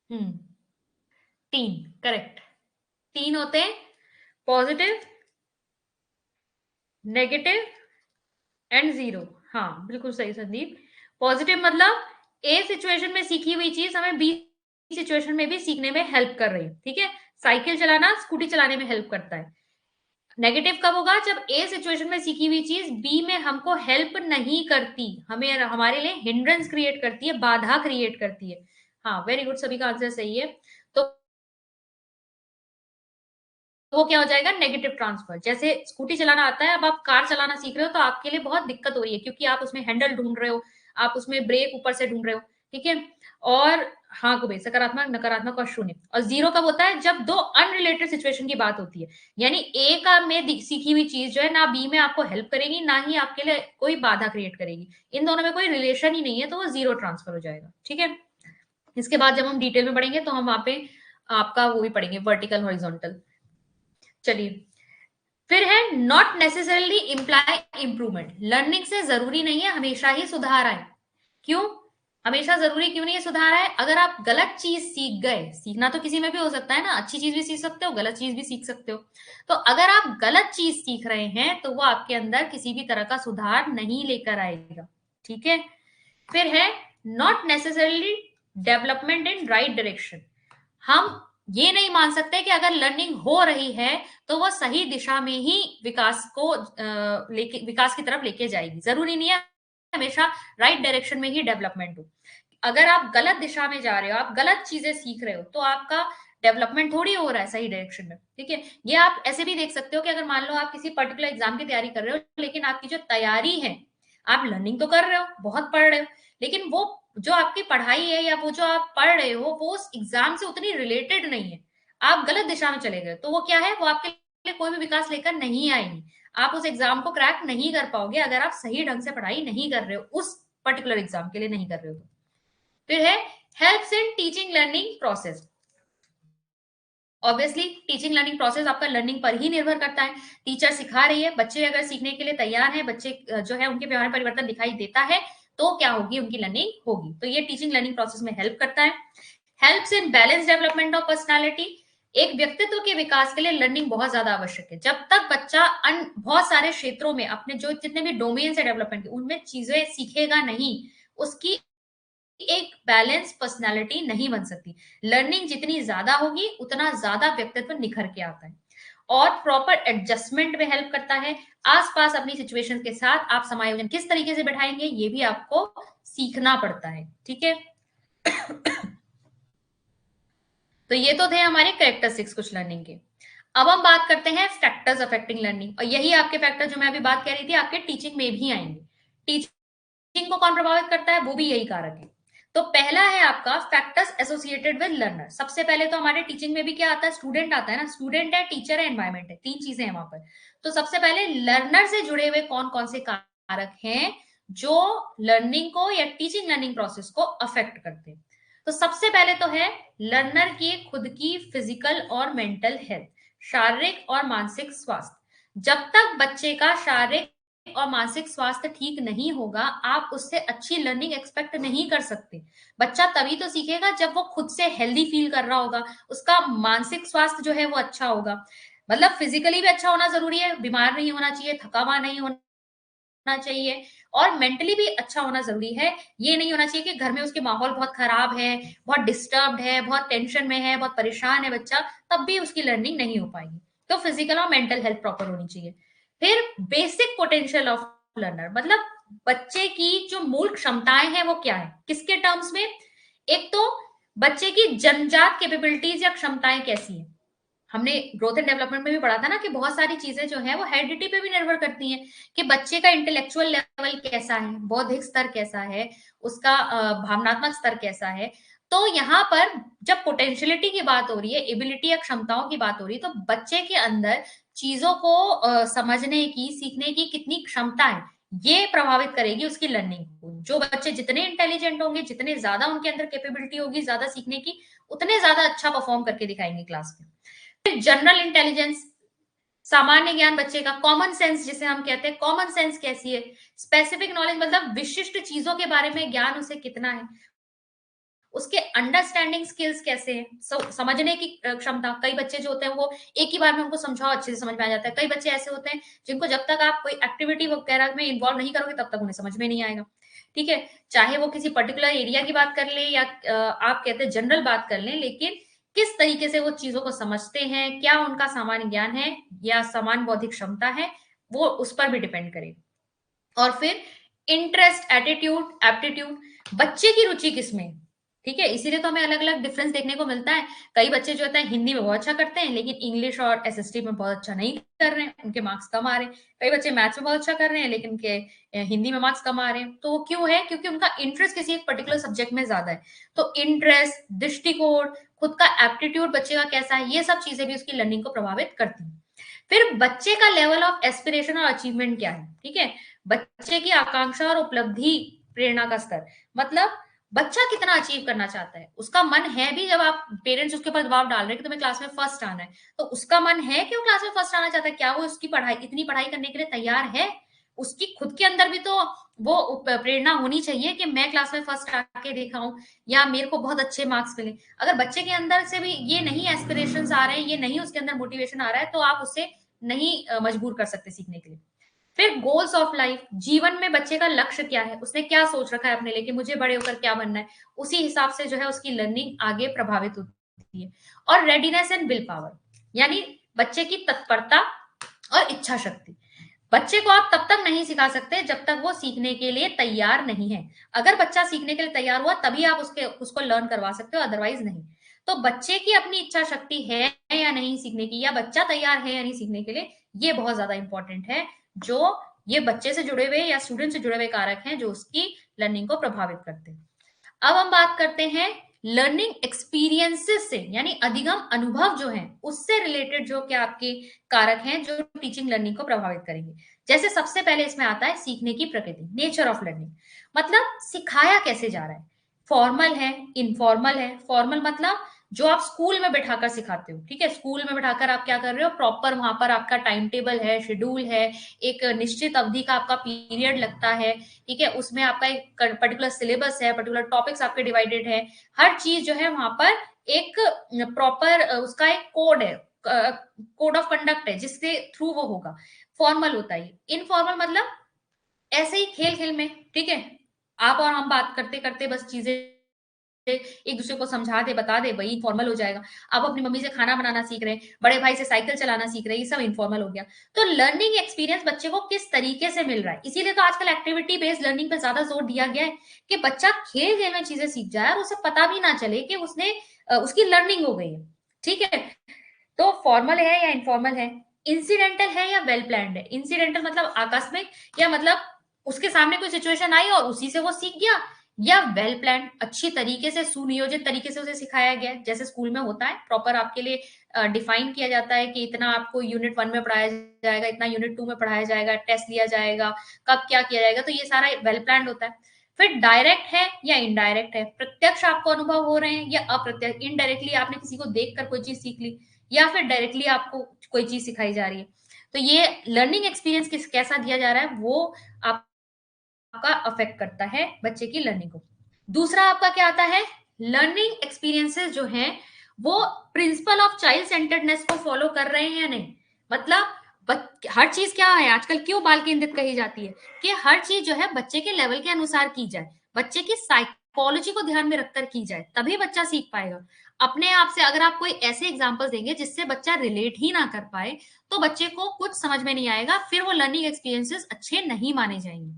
हम्म, तीन, करेक्ट। तीन होते हैं, पॉजिटिव, नेगेटिव एंड जीरो। हाँ बिल्कुल सही संदीप। पॉजिटिव मतलब ए सिचुएशन में सीखी हुई चीज हमें बी सिचुएशन में भी सीखने में हेल्प कर रही है। ठीक है, साइकिल चलाना स्कूटी चलाने में हेल्प करता है। नेगेटिव कब होगा, जब ए सिचुएशन में सीखी हुई चीज बी में हमको हेल्प नहीं करती, हमें हमारे लिए हिंड्रेंस क्रिएट करती है, बाधा क्रिएट करती है। हाँ वेरी गुड, सभी का आंसर सही है। तो वो क्या हो जाएगा, नेगेटिव ट्रांसफर। जैसे स्कूटी चलाना आता है, अब आप कार चलाना सीख रहे हो तो आपके लिए बहुत दिक्कत हो रही है, क्योंकि आप उसमें हैंडल ढूंढ रहे हो, आप उसमें ब्रेक ऊपर से ढूंढ रहे हो। ठीक है, और हाँ को भी सकारात्मक, नकारात्मक और शून्य। और जीरो कब होता है, जब दो अनरिलेटेड सिचुएशन की बात होती है, यानी ए का में सीखी हुई चीज जो है ना बी में आपको हेल्प करेगी, ना ही आपके लिए कोई बाधा क्रिएट करेगी, इन दोनों में कोई रिलेशन ही नहीं है, तो वो जीरो ट्रांसफर हो जाएगा। ठीक है, इसके बाद जब हम डिटेल में पढ़ेंगे तो हम वहां पे आपका वो भी पढ़ेंगे, वर्टिकल हॉरिजॉन्टल। चलिए, फिर है not necessarily imply improvement. Learning से जरूरी नहीं है हमेशा ही सुधार आए। क्यों, हमेशा जरूरी क्यों नहीं है सुधार आए? अगर आप गलत चीज सीख गए, सीखना तो किसी में भी हो सकता है ना, अच्छी चीज भी सीख सकते हो, गलत चीज भी सीख सकते हो। तो अगर आप गलत चीज सीख रहे हैं तो वो आपके अंदर किसी भी तरह का सुधार नहीं लेकर आएगा। ठीक है, फिर है not necessarily development in right direction. हम ये नहीं मान सकते कि अगर लर्निंग हो रही है तो वो सही दिशा में ही विकास को लेके, विकास की तरफ लेके जाएगी। जरूरी नहीं है हमेशा राइट डायरेक्शन में ही डेवलपमेंट हो। अगर आप गलत दिशा में जा रहे हो, आप गलत चीजें सीख रहे हो, तो आपका डेवलपमेंट थोड़ी हो रहा है सही डायरेक्शन में। ठीक है, ये आप ऐसे भी देख सकते हो कि अगर मान लो आप किसी पर्टिकुलर एग्जाम की तैयारी कर रहे हो, लेकिन आपकी जो तैयारी है, आप लर्निंग तो कर रहे हो, बहुत पढ़ रहे हो, लेकिन वो जो आपकी पढ़ाई है या वो जो आप पढ़ रहे हो वो उस एग्जाम से उतनी रिलेटेड नहीं है, आप गलत दिशा में चले गए, तो वो क्या है, वो आपके लिए कोई भी विकास लेकर नहीं आएगी। आप उस एग्जाम को क्रैक नहीं कर पाओगे अगर आप सही ढंग से पढ़ाई नहीं कर रहे हो, उस पर्टिकुलर एग्जाम के लिए नहीं कर रहे हो। फिर है helps in teaching learning process. Obviously teaching learning process आपका लर्निंग पर ही निर्भर करता है। टीचर सिखा रही है, बच्चे अगर सीखने के लिए तैयार हैं, बच्चे जो है उनके व्यवहार में परिवर्तन दिखाई देता है, तो क्या होगी, उनकी लर्निंग होगी। तो ये टीचिंग लर्निंग प्रोसेस में हेल्प करता है। Helps in balance development of personality. एक व्यक्तित्व के विकास के लिए लर्निंग बहुत ज्यादा आवश्यक है। जब तक बच्चा बहुत सारे क्षेत्रों में अपने जो जितने भी डोमेन है डेवलपमेंट के, उनमें चीजें सीखेगा नहीं, उसकी एक बैलेंस पर्सनालिटी नहीं बन सकती। लर्निंग जितनी ज्यादा होगी उतना ज्यादा व्यक्तित्व निखर के आता है। और प्रॉपर एडजस्टमेंट में हेल्प करता है। आसपास अपनी सिचुएशन के साथ आप समायोजन किस तरीके से बैठाएंगे, ये भी आपको सीखना पड़ता है। ठीक है, तो ये तो थे हमारे कैरेक्टरिस्टिक्स कुछ लर्निंग के। अब हम बात करते हैं फैक्टर्स अफेक्टिंग लर्निंग, और यही आपके फैक्टर जो मैं अभी बात कह रही थी आपके टीचिंग में भी आएंगे। टीचिंग को कौन प्रभावित करता है, वो भी यही कारक है। तो पहला है आपका फैक्टर्स एसोसिएटेड विद लर्नर। सबसे पहले तो हमारे टीचिंग में भी क्या आता है, स्टूडेंट आता है ना, स्टूडेंट है, टीचर है, एनवायरमेंट है, तीन चीजें हैं वहां पर। तो सबसे पहले लर्नर से जुड़े हुए कौन कौन से कारक हैं जो लर्निंग को या टीचिंग लर्निंग प्रोसेस को अफेक्ट करते हैं। तो सबसे पहले तो है लर्नर की खुद की फिजिकल और मेंटल हेल्थ, शारीरिक और मानसिक स्वास्थ्य। जब तक बच्चे का शारीरिक और मानसिक स्वास्थ्य ठीक नहीं होगा, आप उससे अच्छी लर्निंग एक्सपेक्ट नहीं कर सकते। बच्चा तभी तो सीखेगा जब वो खुद से हेल्दी फील कर रहा होगा, उसका मानसिक स्वास्थ्य जो है वो अच्छा होगा। मतलब फिजिकली भी अच्छा होना जरूरी है, बीमार नहीं होना चाहिए, थका हुआ नहीं होना चाहिए, और मेंटली भी अच्छा होना जरूरी है। ये नहीं होना चाहिए कि घर में उसके माहौल बहुत खराब है, बहुत डिस्टर्ब्ड है, बहुत टेंशन में है, बहुत परेशान है बच्चा, तब भी उसकी लर्निंग नहीं हो पाएगी। तो फिजिकल और मेंटल हेल्थ प्रॉपर होनी चाहिए। फिर बेसिक पोटेंशियल ऑफ लर्नर, मतलब बच्चे की जो मूल क्षमताएं हैं वो क्या है, किसके टर्म्स में। एक तो बच्चे की जन्मजात कैपेबिलिटीज या क्षमताएं कैसी है। हमने ग्रोथ एंड डेवलपमेंट में भी पढ़ा था ना कि बहुत सारी चीजें जो है वो हेरिडिटी पे भी निर्भर करती हैं, कि बच्चे का इंटेलेक्चुअल लेवल कैसा है, बौद्धिक स्तर कैसा है, उसका भावनात्मक स्तर कैसा है। तो यहाँ पर जब पोटेंशियलिटी की बात हो रही है, एबिलिटी या क्षमताओं की बात हो रही है, तो बच्चे के अंदर चीजों को समझने की, सीखने की कितनी क्षमता है, ये प्रभावित करेगी उसकी लर्निंग को। जो बच्चे जितने इंटेलिजेंट होंगे, जितने ज्यादा उनके अंदर कैपेबिलिटी होगी ज्यादा सीखने की, उतने ज्यादा अच्छा परफॉर्म करके दिखाएंगे क्लास में। जनरल इंटेलिजेंस, सामान्य ज्ञान बच्चे का, कॉमन सेंस जिसे हम कहते हैं, कॉमन सेंस कैसी है, स्पेसिफिक नॉलेज मतलब विशिष्ट चीजों के बारे में ज्ञान उसे कितना है, उसके अंडरस्टैंडिंग स्किल्स कैसे हैं, समझने की क्षमता। कई बच्चे जो होते हैं वो एक ही बार में उनको समझाओ अच्छे से समझ में आ जाता है, कई बच्चे ऐसे होते हैं जिनको जब तक आप कोई एक्टिविटी वगैरह में इन्वॉल्व नहीं करोगे तब तक उन्हें समझ में नहीं आएगा। ठीक है, चाहे वो किसी पर्टिकुलर एरिया की बात कर ले या आप कहते हैं जनरल बात कर लें, लेकिन किस तरीके से वो चीजों को समझते हैं, क्या उनका सामान्य ज्ञान है या समान बौद्धिक क्षमता है, वो उस पर भी डिपेंड करेगा। और फिर इंटरेस्ट, एटीट्यूड, एप्टीट्यूड, बच्चे की रुचि किसमें है। ठीक है, इसीलिए तो हमें अलग अलग डिफरेंस देखने को मिलता है। कई बच्चे जो होते हैं हिंदी में बहुत अच्छा करते हैं लेकिन इंग्लिश और एसएसटी में बहुत अच्छा नहीं कर रहे हैं, उनके मार्क्स कम आ रहे हैं। कई बच्चे मैथ्स में बहुत अच्छा कर रहे हैं लेकिन उनके हिंदी में मार्क्स कम आ रहे हैं। तो वो क्यों है, क्योंकि उनका इंटरेस्ट किसी एक पर्टिकुलर सब्जेक्ट में ज्यादा है। तो इंटरेस्ट, दृष्टिकोण, खुद का एप्टीट्यूड बच्चे का कैसा है, ये सब चीजें भी उसकी लर्निंग को प्रभावित करती हैं। फिर बच्चे का लेवल ऑफ एस्पिरेशन और अचीवमेंट क्या है। ठीक है, बच्चे की आकांक्षा और उपलब्धि, प्रेरणा का स्तर, मतलब बच्चा कितना अचीव करना चाहता है, उसका मन है भी, जब आप पेरेंट्स उसके ऊपर दबाव डाल रहे हैं कि तुम्हें क्लास में फर्स्ट आना है, तो उसका मन है कि वो क्लास में फर्स्ट आना चाहता है, क्या वो उसकी पढ़ाई, इतनी पढ़ाई करने के लिए तैयार है। उसकी खुद के अंदर भी तो वो प्रेरणा होनी चाहिए कि मैं क्लास में फर्स्ट आके दिखाऊं या मेरे को बहुत अच्छे मार्क्स मिले। अगर बच्चे के अंदर से भी ये नहीं एस्पिरेशंस आ रहे हैं, ये नहीं उसके अंदर मोटिवेशन आ रहा है, तो आप उससे नहीं मजबूर कर सकते सीखने के लिए। फिर गोल्स ऑफ लाइफ, जीवन में बच्चे का लक्ष्य क्या है, उसने क्या सोच रखा है अपने लिए कि मुझे बड़े होकर क्या बनना है, उसी हिसाब से जो है उसकी लर्निंग आगे प्रभावित होती है। और रेडीनेस एंड विल पावर, यानी बच्चे की तत्परता और इच्छा शक्ति। बच्चे को आप तब तक नहीं सिखा सकते जब तक वो सीखने के लिए तैयार नहीं है। अगर बच्चा सीखने के लिए तैयार हुआ तभी आप उसको लर्न करवा सकते हो, अदरवाइज नहीं। तो बच्चे की अपनी इच्छा शक्ति है या नहीं सीखने की, या बच्चा तैयार है या नहीं सीखने के लिए, ये बहुत ज्यादा इंपॉर्टेंट है। जो ये बच्चे से जुड़े हुए या स्टूडेंट से जुड़े हुए कारक हैं जो उसकी लर्निंग को प्रभावित करते हैं। अब हम बात करते हैं लर्निंग एक्सपीरियंसेस से, यानी अधिगम अनुभव जो है उससे रिलेटेड जो क्या आपके कारक हैं जो टीचिंग लर्निंग को प्रभावित करेंगे। जैसे सबसे पहले इसमें आता है सीखने की प्रकृति, नेचर ऑफ लर्निंग, मतलब सिखाया कैसे जा रहा है। फॉर्मल है, इनफॉर्मल है। फॉर्मल मतलब जो आप स्कूल में बैठाकर सिखाते हो। ठीक है, स्कूल में बैठाकर आप क्या कर रहे हो, प्रॉपर वहां पर आपका टाइम टेबल है, शेड्यूल है, एक निश्चित अवधि का आपका पीरियड लगता है। ठीक है, उसमें आपका एक पर्टिकुलर सिलेबस है, पर्टिकुलर टॉपिक्स आपके डिवाइडेड है, हर चीज जो है वहां पर एक प्रॉपर उसका एक कोड है, कोड ऑफ कंडक्ट है जिसके थ्रू वो होगा। फॉर्मल होता है। इनफॉर्मल मतलब ऐसे ही खेल खेल में, ठीक है, आप और हम बात करते करते बस चीजें एक दूसरे को समझा दे, बता दे, वही इनफॉर्मल हो जाएगा। आप अपनी मम्मी से खाना बनाना सीख रहे हैं, बड़े भाई से साइकिल चलाना सीख रहे हैं, ये सब इनफॉर्मल हो गया। तो लर्निंग एक्सपीरियंस बच्चे को किस तरीके से मिल रहा है, इसीलिए तो आजकल एक्टिविटी बेस्ड लर्निंग पर ज्यादा जोर दिया गया है कि बच्चा खेल खेल में चीजें सीख जाए और उसे पता भी ना चले कि उसने उसकी लर्निंग हो गई है। ठीक है, तो फॉर्मल है या इनफॉर्मल है, इंसिडेंटल है या वेल प्लान्ड है। इंसिडेंटल मतलब आकस्मिक, या मतलब उसके सामने कोई सिचुएशन आई और उसी से वो सीख गया, या वेल प्लान, अच्छी तरीके से सुनियोजित तरीके से उसे सिखाया गया है, जैसे स्कूल में होता है, प्रॉपर आपके लिए डिफाइन किया जाता है कि इतना आपको यूनिट 1 में पढ़ाया जाएगा, इतना यूनिट 2 में पढ़ाया जाएगा, टेस्ट लिया जाएगा, कब क्या किया जाएगा, तो ये सारा वेल प्लान होता है। फिर डायरेक्ट है या इनडायरेक्ट है, प्रत्यक्ष आपको अनुभव हो रहे हैं या अप्रत्यक्ष, इनडायरेक्टली आपने किसी को देखकर कोई चीज सीख ली, या फिर डायरेक्टली आपको कोई चीज सिखाई जा रही है। तो ये लर्निंग एक्सपीरियंस कैसा दिया जा रहा है, वो आपका अफेक्ट करता है बच्चे की लर्निंग को। दूसरा आपका क्या आता है, लर्निंग एक्सपीरियंसेस जो हैं वो प्रिंसिपल ऑफ चाइल्ड सेंटर्डनेस को फॉलो कर रहे हैं या नहीं। मतलब हर चीज क्या है आजकल, क्यों बाल केंद्रित कही जाती है, कि हर चीज जो है बच्चे के लेवल के अनुसार की जाए, बच्चे की साइकोलॉजी को ध्यान में रखकर की जाए, तभी बच्चा सीख पाएगा। अपने आप से अगर आप कोई ऐसे एग्जाम्पल देंगे जिससे बच्चा रिलेट ही ना कर पाए, तो बच्चे को कुछ समझ में नहीं आएगा, फिर वो लर्निंग एक्सपीरियंसेस अच्छे नहीं माने जाएंगे।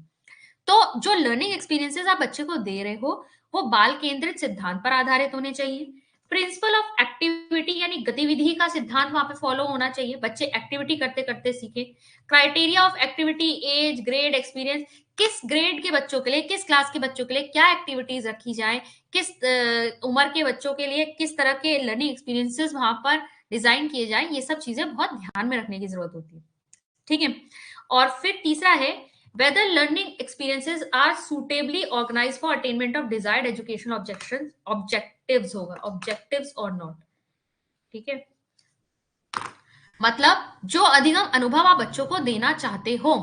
तो जो लर्निंग एक्सपीरियंसेस आप बच्चे को दे रहे हो, वो बाल केंद्रित सिद्धांत पर आधारित होने चाहिए। प्रिंसिपल ऑफ एक्टिविटी यानी गतिविधि का सिद्धांत वहां पे फॉलो होना चाहिए, बच्चे एक्टिविटी करते करते सीखे। Criteria of activity, age, grade, experience, किस ग्रेड के बच्चों के लिए, किस क्लास के बच्चों के लिए क्या एक्टिविटीज रखी जाए, किस उम्र के बच्चों के लिए किस तरह के लर्निंग एक्सपीरियंसेस वहां पर डिजाइन किए जाए, ये सब चीजें बहुत ध्यान में रखने की जरूरत होती है। ठीक है। और फिर तीसरा है, whether learning experiences are suitably organized for attainment of desired education objectives होगा, objectives or not। ठीक है। मतलब जो अधिगम अनुभव आप बच्चों को देना चाहते हो,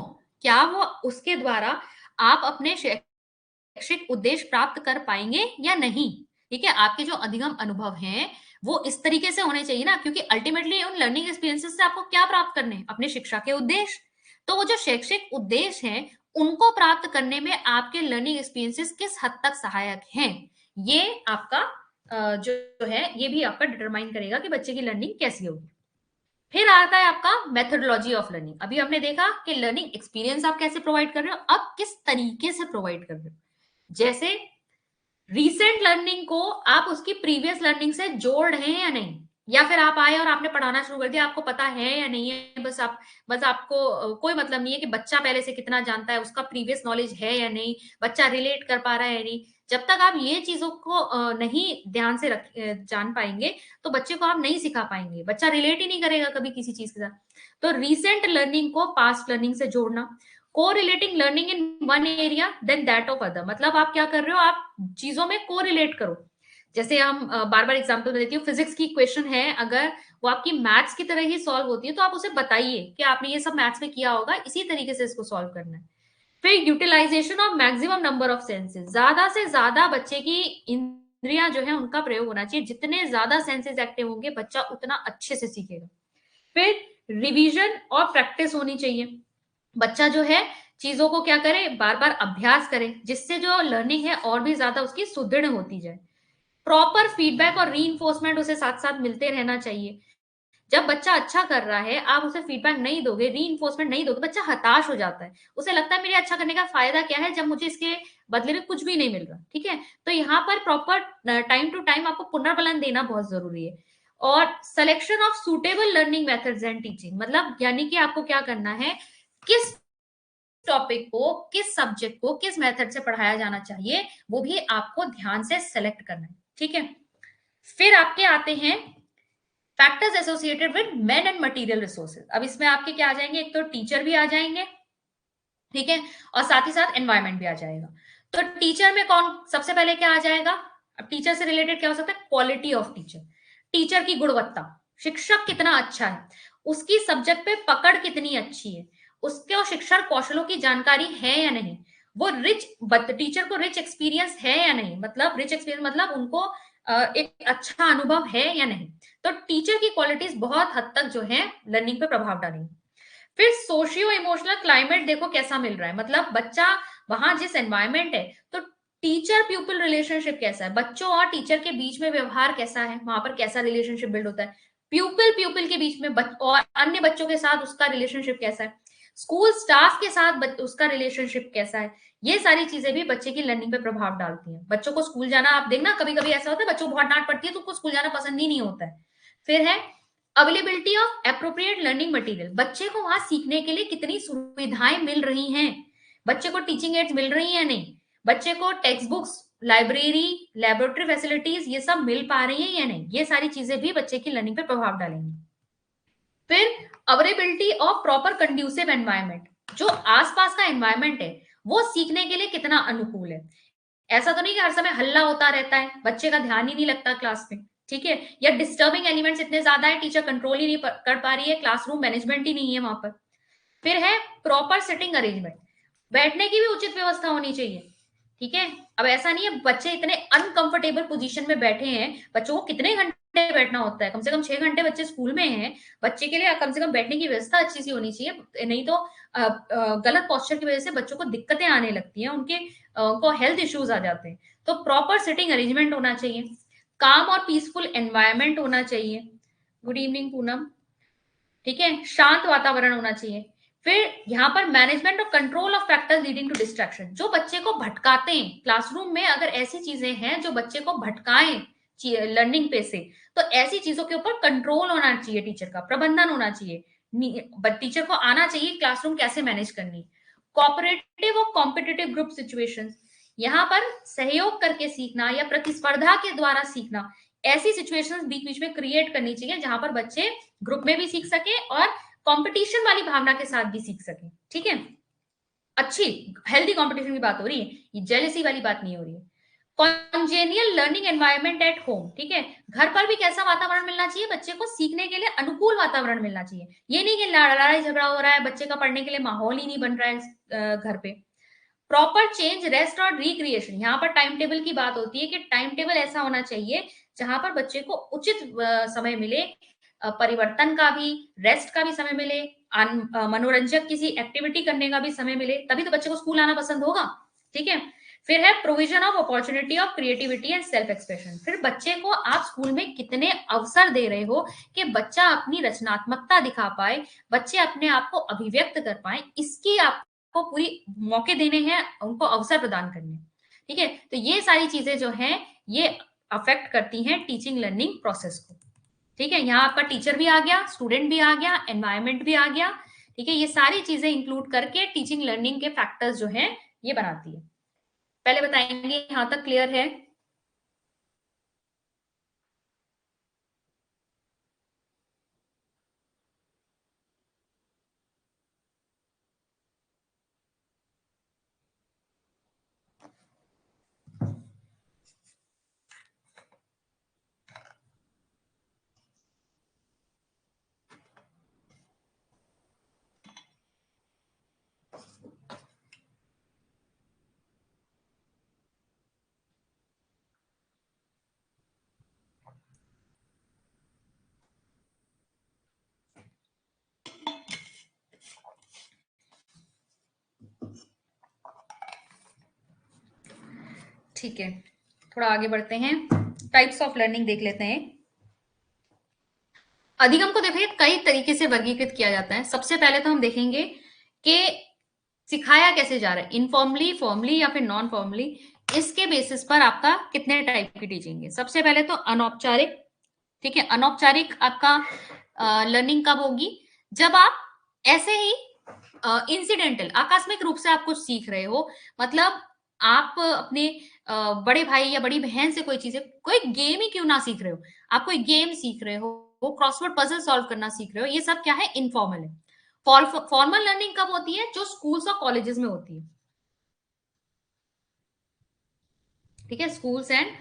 क्या वो उसके द्वारा आप अपने शैक्षिक उद्देश्य प्राप्त कर पाएंगे या नहीं। ठीक है, आपके जो अधिगम अनुभव हैं वो इस तरीके से होने चाहिए ना, क्योंकि अल्टीमेटली उन लर्निंग एक्सपीरियंसेस से आपको क्या प्राप्त करने हैं, अपने शिक्षा के उद्देश्य। तो वो जो शैक्षिक उद्देश्य हैं उनको प्राप्त करने में आपके लर्निंग एक्सपीरियंसेस किस हद तक सहायक हैं, ये आपका जो है ये भी आपका डिटरमाइन करेगा कि बच्चे की लर्निंग कैसी होगी। फिर आता है आपका मेथोडोलॉजी ऑफ लर्निंग। अभी हमने देखा कि लर्निंग एक्सपीरियंस आप कैसे प्रोवाइड कर रहे हो, अब किस तरीके से प्रोवाइड कर रहे हो। जैसे रीसेंट लर्निंग को आप उसकी प्रीवियस लर्निंग से जोड़ रहे हैं या नहीं, या फिर आप आए और आपने पढ़ाना शुरू कर दिया, आपको पता है या नहीं है, बस आपको कोई मतलब नहीं है कि बच्चा पहले से कितना जानता है, उसका प्रीवियस नॉलेज है या नहीं, बच्चा रिलेट कर पा रहा है या नहीं। जब तक आप ये चीजों को नहीं ध्यान से जान पाएंगे, तो बच्चे को आप नहीं सिखा पाएंगे, बच्चा रिलेट ही नहीं करेगा कभी किसी चीज के साथ। तो रिसेंट लर्निंग को पास्ट लर्निंग से जोड़ना, correlating learning in one area then that of other, मतलब आप क्या कर रहे हो, आप चीजों में कोरिलेट करो। जैसे हम बार बार एग्जांपल देती हूँ, फिजिक्स की क्वेश्चन है, अगर वो आपकी मैथ्स की तरह ही सॉल्व होती है, तो आप उसे बताइए कि आपने ये सब मैथ्स में किया होगा, इसी तरीके से इसको सॉल्व करना है। फिर utilisation of maximum number of senses, ज्यादा से ज्यादा बच्चे की इंद्रियां जो है उनका प्रयोग होना चाहिए, जितने ज्यादा सेंसेस एक्टिव होंगे बच्चा उतना अच्छे से सीखेगा। फिर रिवीजन और प्रैक्टिस होनी चाहिए, बच्चा जो है चीजों को क्या करे, बार बार अभ्यास करे, जिससे जो लर्निंग है और भी ज्यादा उसकी सुदृढ़ होती जाए। प्रॉपर फीडबैक और री उसे साथ साथ मिलते रहना चाहिए। जब बच्चा अच्छा कर रहा है, आप उसे फीडबैक नहीं दोगे, री नहीं दोगे, बच्चा हताश हो जाता है, उसे लगता है मेरे अच्छा करने का फायदा क्या है जब मुझे इसके बदले में कुछ भी नहीं मिल रहा। ठीक है, तो यहाँ पर प्रॉपर टाइम टू टाइम आपको पुनर्बलन देना बहुत जरूरी है। और selection of suitable learning methods and teaching, मतलब यानी कि आपको क्या करना है, किस टॉपिक को, किस सब्जेक्ट को किस मेथड से पढ़ाया जाना चाहिए, वो भी आपको ध्यान से सेलेक्ट करना है। ठीक है। फिर आपके आते हैं factors associated with man and material resources. अब इसमें आपके क्या आ जाएंगे, एक तो टीचर भी आ जाएंगे, ठीक है, और साथ ही साथ एनवायरमेंट भी आ जाएगा। तो टीचर में कौन सबसे पहले क्या आ जाएगा, अब टीचर से रिलेटेड क्या हो सकता है, क्वालिटी ऑफ टीचर, टीचर की गुणवत्ता, शिक्षक कितना अच्छा है, उसकी सब्जेक्ट पे पकड़ कितनी अच्छी है, उसके शिक्षण कौशलों की जानकारी है या नहीं, वो टीचर को रिच एक्सपीरियंस है या नहीं, मतलब रिच एक्सपीरियंस मतलब उनको एक अच्छा अनुभव है या नहीं। तो टीचर की क्वालिटीज बहुत हद तक जो है लर्निंग पे प्रभाव डालेंगे। फिर सोशियो इमोशनल क्लाइमेट देखो कैसा मिल रहा है, मतलब बच्चा वहां जिस एनवायरमेंट है, तो टीचर प्यूपिल रिलेशनशिप कैसा है, बच्चों और टीचर के बीच में व्यवहार कैसा है, वहां पर कैसा रिलेशनशिप बिल्ड होता है, प्यूपिल प्यूपिल के बीच में और अन्य बच्चों के साथ उसका रिलेशनशिप कैसा है, स्कूल स्टाफ के साथ उसका रिलेशनशिप कैसा है। ये सारी चीजें भी बच्चे की लर्निंग पे प्रभाव डालती हैं। बच्चों को स्कूल जाना, आप देखना कभी कभी ऐसा होता है बच्चों को बहुत डांट पड़ती है तो उनको स्कूल जाना पसंद ही नहीं होता है। फिर है availability of appropriate learning material, बच्चे को वहां सीखने के लिए कितनी सुविधाएं मिल रही हैं, बच्चे को टीचिंग एड्स मिल रही है नहीं, बच्चे को text books library, laboratory facilities ये सब मिल पा रही है या नहीं, ये सारी चीजें भी बच्चे की लर्निंग पे प्रभाव डालेंगी। फिर availability of proper conducive environment, जो आसपास का एनवायरनमेंट है वो सीखने के लिए कितना अनुकूल है। ऐसा तो नहीं कि हर समय हल्ला होता रहता है, बच्चे का ध्यान ही नहीं लगता क्लास में, ठीक है, या डिस्टर्बिंग एलिमेंट्स इतने ज्यादा है, टीचर कंट्रोल ही नहीं कर पा रही है, क्लासरूम मैनेजमेंट ही नहीं है वहां पर। फिर है प्रॉपर सिटिंग अरेंजमेंट, बैठने की भी उचित व्यवस्था होनी चाहिए, ठीक है। अब ऐसा नहीं है बच्चे इतने अनकंफर्टेबल पोजीशन में बैठे हैं, बच्चों को कितने घंटे बैठना होता है, कम से कम 6 घंटे बच्चे स्कूल में हैं, बच्चे के लिए कम से कम बैठने की व्यवस्था अच्छी सी होनी चाहिए, नहीं तो गलत पोस्चर की वजह से बच्चों को दिक्कतें आने लगती हैं, उनको हेल्थ इश्यूज आ जाते हैं। तो प्रॉपर सिटिंग अरेंजमेंट होना चाहिए, काम और पीसफुल एनवायरनमेंट होना चाहिए। गुड इवनिंग पूनम, ठीक है, शांत वातावरण होना चाहिए। फिर यहाँ पर मैनेजमेंट और control of factors leading to distraction, जो बच्चे को भटकाते हैं क्लासरूम में, अगर ऐसी चीजें हैं जो बच्चे को भटकाएं लर्निंग पे से, तो ऐसी चीजों के ऊपर कंट्रोल होना चाहिए, टीचर का प्रबंधन होना चाहिए, टीचर को आना चाहिए क्लासरूम कैसे मैनेज करनी। कोऑपरेटिव और कॉम्पिटिटिव ग्रुप सिचुएशंस, यहाँ पर सहयोग करके सीखना या प्रतिस्पर्धा के द्वारा सीखना, ऐसी सिचुएशंस बीच बीच में क्रिएट करनी चाहिए जहां पर बच्चे ग्रुप में भी सीख सके और कंपटीशन वाली भावना के साथ भी सीख सके, ठीक है। अच्छी हेल्दी कंपटीशन की बात हो रही है, ये जेलसी वाली बात नहीं हो रही है। कॉन्जेनियल लर्निंग एनवायरनमेंट एट होम, ठीक है, घर पर भी कैसा वातावरण मिलना चाहिए, बच्चे को सीखने के लिए अनुकूल वातावरण मिलना चाहिए। ये नहीं कि लड़ाई झगड़ा हो रहा है, बच्चे का पढ़ने के लिए माहौल ही नहीं बन रहा है घर पे। प्रॉपर चेंज, रेस्ट और रिक्रिएशन, यहाँ पर टाइम टेबल की बात होती है कि टाइम टेबल ऐसा होना चाहिए जहां पर बच्चे को उचित समय मिले, परिवर्तन का भी, रेस्ट का भी समय मिले, मनोरंजक किसी एक्टिविटी करने का भी समय मिले, तभी तो बच्चे को स्कूल आना पसंद होगा, ठीक है। फिर है provision of opportunity of creativity and self expression, फिर बच्चे को आप स्कूल में कितने अवसर दे रहे हो कि बच्चा अपनी रचनात्मकता दिखा पाए, बच्चे अपने आप को अभिव्यक्त कर पाए, इसकी आपको पूरी मौके देने हैं, उनको अवसर प्रदान करने, ठीक है। तो ये सारी चीजें जो हैं ये अफेक्ट करती हैं टीचिंग लर्निंग प्रोसेस को, ठीक है। यहाँ आपका टीचर भी आ गया, स्टूडेंट भी आ गया, एनवायरनमेंट भी आ गया, ठीक है। ये सारी चीजें इंक्लूड करके टीचिंग लर्निंग के फैक्टर्स जो हैं ये बनाती है। पहले बताएंगे, यहां तक क्लियर है? ठीक है, थोड़ा आगे बढ़ते हैं, टाइप्स ऑफ लर्निंग देख लेते हैं। अधिगम को देखिए कई तरीके से वर्गीकृत किया जाता है। सबसे पहले तो हम देखेंगे कि सिखाया कैसे जा रहा है, इनफॉर्मली, फॉर्मली या फिर नॉन फॉर्मली, इसके बेसिस पर आपका कितने टाइप की टीचिंग है। सबसे पहले तो अनौपचारिक, ठीक है। अनौपचारिक आपका लर्निंग कब होगी, जब आप ऐसे ही इंसिडेंटल, आकस्मिक रूप से आप कुछ सीख रहे हो, मतलब आप अपने बड़े भाई या बड़ी बहन से कोई चीजें, कोई गेम ही क्यों ना सीख रहे हो, आप कोई गेम सीख रहे हो, क्रॉसवर्ड पजल सॉल्व करना सीख रहे हो, ये सब क्या है, इनफॉर्मल है। फॉर्मल लर्निंग कब होती है, जो स्कूल्स और कॉलेजेस में होती है, ठीक है, स्कूल्स एंड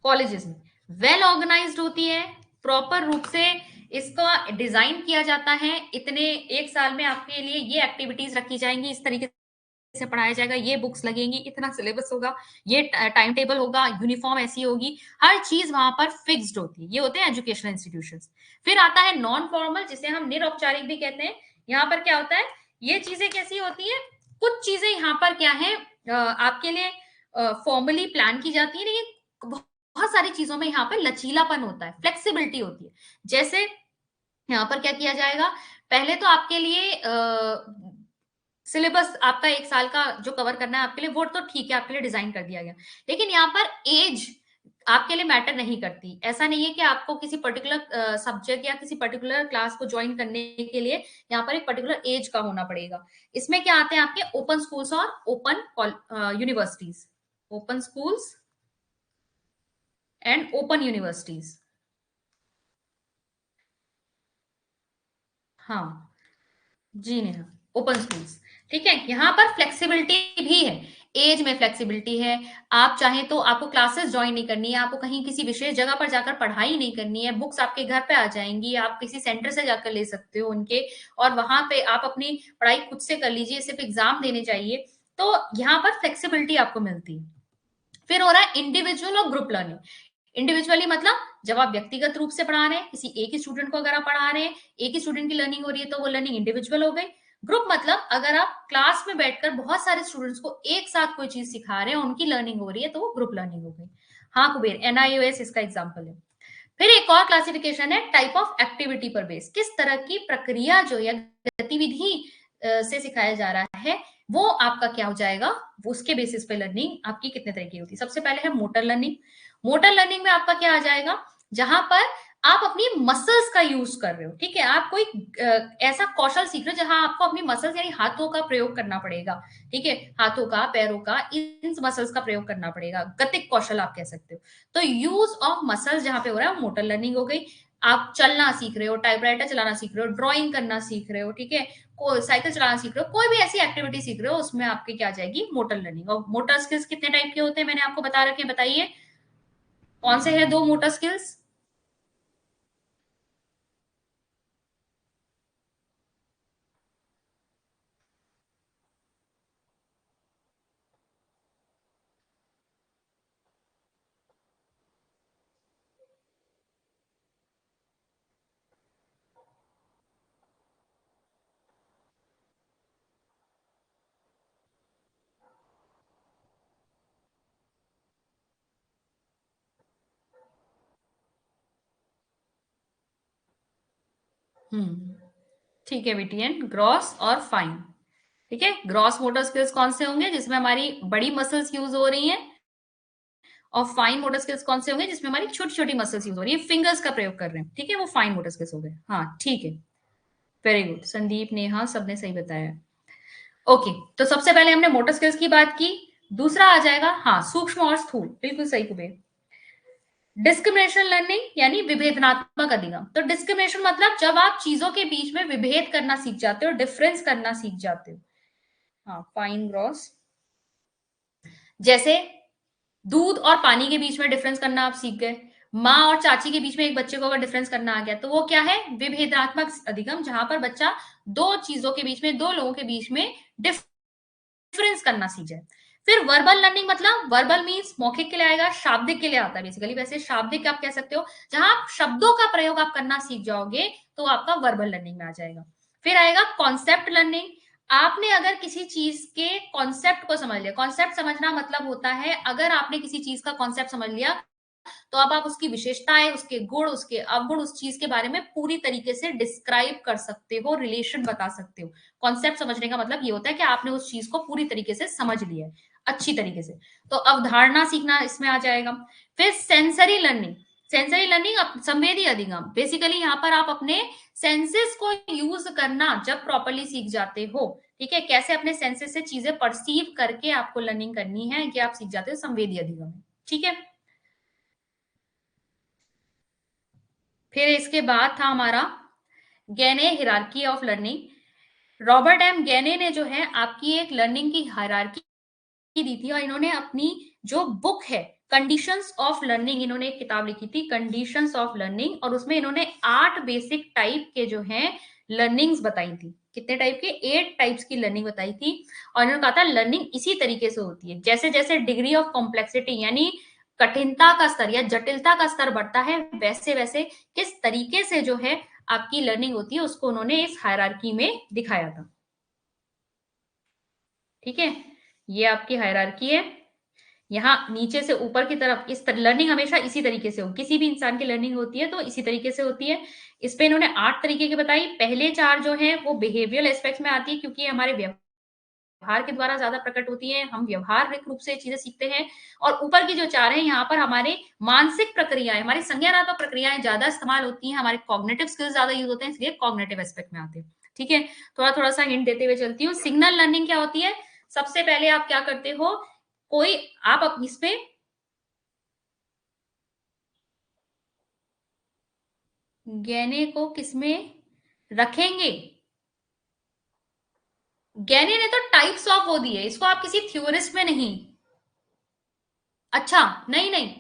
कॉलेजेस में वेल ऑर्गेनाइज्ड होती है, प्रॉपर रूप से इसका डिजाइन किया जाता है, इतने एक साल में आपके लिए ये एक्टिविटीज रखी जाएंगी, इस तरीके से पढ़ाया जाएगा, ये बुक्स लगेंगी, इतना सिलेबस होगा, ये टाइम टेबल होगा, यूनिफॉर्म ऐसी होगी, हर चीज वहां पर फिक्स्ड होती है। ये होते हैं एजुकेशनल इंस्टीट्यूशंस। फिर आता है नॉन फॉर्मल, जिसे हम निरौपचारिक भी कहते हैं। यहाँ पर क्या होता है, ये चीजें कैसी होती है, कुछ चीजें यहाँ पर क्या है, आपके लिए फॉर्मली प्लान की जाती है, लेकिन बहुत सारी चीजों में यहाँ पर लचीलापन होता है, फ्लेक्सिबिलिटी होती है। जैसे यहाँ पर क्या किया जाएगा, पहले तो आपके लिए सिलेबस आपका एक साल का जो कवर करना है आपके लिए, वो तो ठीक है, आपके लिए डिजाइन कर दिया गया, लेकिन यहाँ पर एज आपके लिए मैटर नहीं करती। ऐसा नहीं है कि आपको किसी पर्टिकुलर सब्जेक्ट या किसी पर्टिकुलर क्लास को ज्वाइन करने के लिए यहाँ पर एक पर्टिकुलर एज का होना पड़ेगा। इसमें क्या आते हैं आपके ओपन स्कूल्स और open universities. Open schools and open universities. हाँ जी नेहा, ओपन स्कूल्स। ठीक है, यहाँ पर फ्लेक्सिबिलिटी भी है, एज में फ्लेक्सिबिलिटी है। आप चाहें तो आपको क्लासेस ज्वाइन नहीं करनी है, आपको कहीं किसी विशेष जगह पर जाकर पढ़ाई नहीं करनी है, बुक्स आपके घर पे आ जाएंगी, आप किसी सेंटर से जाकर ले सकते हो उनके, और वहां पे आप अपनी पढ़ाई खुद से कर लीजिए, सिर्फ एग्जाम देने चाहिए। तो यहाँ पर फ्लेक्सिबिलिटी आपको मिलती है। फिर हो रहा है इंडिविजुअल और ग्रुप लर्निंग। इंडिविजुअली मतलब जब आप व्यक्तिगत रूप से पढ़ा रहे हैं, किसी एक ही स्टूडेंट को अगर आप पढ़ा रहे हैं, एक ही स्टूडेंट की लर्निंग हो रही है, तो वो लर्निंग इंडिविजुअल हो गई। ग्रुप मतलब अगर आप क्लास में बैठकर बहुत सारे स्टूडेंट्स को एक साथ कोई चीज सिखा रहे हैं, उनकी लर्निंग हो रही है, तो वो ग्रुप लर्निंग हो गई। हाँ कुबेर, एनआईओएस इसका एग्जाम्पल है। फिर एक और क्लासिफिकेशन है टाइप ऑफ एक्टिविटी पर बेस, किस तरह की प्रक्रिया जो या गतिविधि से सिखाया जा रहा है, वो आपका क्या हो जाएगा, वो उसके बेसिस पे लर्निंग आपकी कितने तरह की होती है। सबसे पहले है मोटर लर्निंग। मोटर लर्निंग में आपका क्या आ जाएगा, जहां पर आप अपनी मसल्स का यूज कर रहे हो। ठीक है, आप कोई ऐसा कौशल सीख रहे हो जहां आपको अपनी मसल्स यानी हाथों का प्रयोग करना पड़ेगा। ठीक है, हाथों का, पैरों का, इन मसल्स का प्रयोग करना पड़ेगा, गतिक कौशल आप कह सकते हो। तो यूज ऑफ मसल्स जहां पे हो रहा है, मोटर लर्निंग हो गई। आप चलना सीख रहे हो, टाइपराइटर चलाना सीख रहे हो, ड्राइंग करना सीख रहे हो, ठीक है, को साइकिल चलाना सीख रहे हो, कोई भी ऐसी एक्टिविटी सीख रहे हो, उसमें आपकी क्या आ जाएगी, मोटर लर्निंग। और मोटर स्किल्स कितने टाइप के होते हैं मैंने आपको बता रखे, बताइए कौन से हैं दो मोटर स्किल्स। हम्म, ठीक है बेटियन, ग्रॉस और फाइन। ठीक है, ग्रॉस मोटर स्किल्स कौन से होंगे, जिसमें हमारी बड़ी मसल्स यूज हो रही हैं, और फाइन मोटर स्किल्स कौन से होंगे, जिसमें हमारी छोटी छोटी मसल्स यूज हो रही है, फिंगर्स का प्रयोग कर रहे हैं। ठीक है, वो फाइन मोटर स्किल्स हो गए। हाँ ठीक है, वेरी गुड संदीप, नेहा, सबने सही बताया। ओके, तो सबसे पहले हमने मोटर स्किल्स की बात की। दूसरा आ जाएगा, हाँ, सूक्ष्म और स्थूल, बिल्कुल सही कुबेर। डिस्क्रिमिनेशन लर्निंग यानी विभेदनात्मक अधिगम। तो डिस्क्रिमिनेशन मतलब जब आप चीजों के बीच में विभेद करना सीख जाते हो, डिफरेंस करना सीख जाते हो। हाँ, फाइन ग्रॉस, जैसे दूध और पानी के बीच में डिफरेंस करना आप सीख गए, माँ और चाची के बीच में एक बच्चे को अगर डिफरेंस करना आ गया, तो वो क्या है, विभेदात्मक अधिगम, जहां पर बच्चा दो चीजों के बीच में, दो लोगों के बीच में डिफरेंस करना सीख जाए। फिर वर्बल लर्निंग मतलब, वर्बल मीन्स मौखिक के लिए आएगा, शाब्दिक के लिए आता है बेसिकली। वैसे शाब्दिक आप कह सकते हो, जहां आप शब्दों का प्रयोग आप करना सीख जाओगे, तो आपका वर्बल लर्निंग में आ जाएगा। फिर आएगा कॉन्सेप्ट लर्निंग। आपने अगर किसी चीज के कॉन्सेप्ट को समझ लिया, कॉन्सेप्ट समझना मतलब होता है, अगर आपने किसी चीज का कॉन्सेप्ट समझ लिया, तो अब आप उसकी विशेषताएं, उसके गुण, उसके अवगुण, उस चीज के बारे में पूरी तरीके से डिस्क्राइब कर सकते हो, रिलेशन बता सकते हो। कॉन्सेप्ट समझने का मतलब ये होता है कि आपने उस चीज को पूरी तरीके से समझ लिया है, अच्छी तरीके से। तो अवधारणा सीखना इसमें आ जाएगा। फिर सेंसरी लर्निंग। सेंसरी लर्निंग संवेदी अधिगम, बेसिकली यहाँ पर आप अपने सेंसेस को यूज करना जब प्रॉपरली सीख जाते हो। ठीक है, कैसे अपने सेंसेस से चीजें परसीव करके आपको लर्निंग करनी है, कि आप सीख जाते हो, संवेदी अधिगम। ठीक है, फिर इसके बाद था हमारा Gagne hierarchy of learning. Robert M Gagne ने जो है आपकी एक लर्निंग की हायरार्की दी थी, और इन्होंने अपनी जो बुक है कंडीशंस ऑफ लर्निंग, इन्होंने एक किताब लिखी थी कंडीशंस ऑफ लर्निंग, और उसमें इन्होंने 8 बेसिक टाइप के जो है लर्निंग्स बताई थी। कितने टाइप के, 8 टाइप्स की लर्निंग बताई थी। और इन्होंने कहा था लर्निंग इसी तरीके से होती है, जैसे जैसे डिग्री ऑफ कॉम्प्लेक्सिटी यानी कठिनता का स्तर या जटिलता का स्तर बढ़ता है, वैसे वैसे किस तरीके से जो है आपकी लर्निंग होती है, उसको उन्होंने इस हायरार्की में दिखाया था। ठीक है, ये आपकी हायरार्की है। यहाँ नीचे से ऊपर की तरफ इस लर्निंग हमेशा इसी तरीके से हो, किसी भी इंसान की लर्निंग होती है तो इसी तरीके से होती है। इस पे इन्होंने 8 तरीके की बताई। पहले 4 जो है वो बिहेवियरल एस्पेक्ट्स में आती है, क्योंकि ये हमारे व्यवहार के द्वारा ज्यादा प्रकट होती है, हम व्यवहारिक रूप से चीजें सीखते हैं। और ऊपर की जो 4 है, यहाँ पर हमारे मानसिक प्रक्रियाएं, हमारी संज्ञानात्मक प्रक्रियाएं ज्यादा इस्तेमाल होती हैं, हमारे कॉग्निटिव स्किल्स ज्यादा यूज होते हैं, इसलिए कॉग्निटिव एस्पेक्ट में आते हैं। ठीक है, थोड़ा थोड़ा सा हिंट देते हुए चलती हूँ। सिग्नल लर्निंग क्या होती है, सबसे पहले आप क्या करते हो, कोई आप इस पे गहने को किसमें रखेंगे? गहने ने तो टाइप्स ऑफ वो दिए, इसको आप किसी थ्योरिस्ट में नहीं। अच्छा, नहीं नहीं,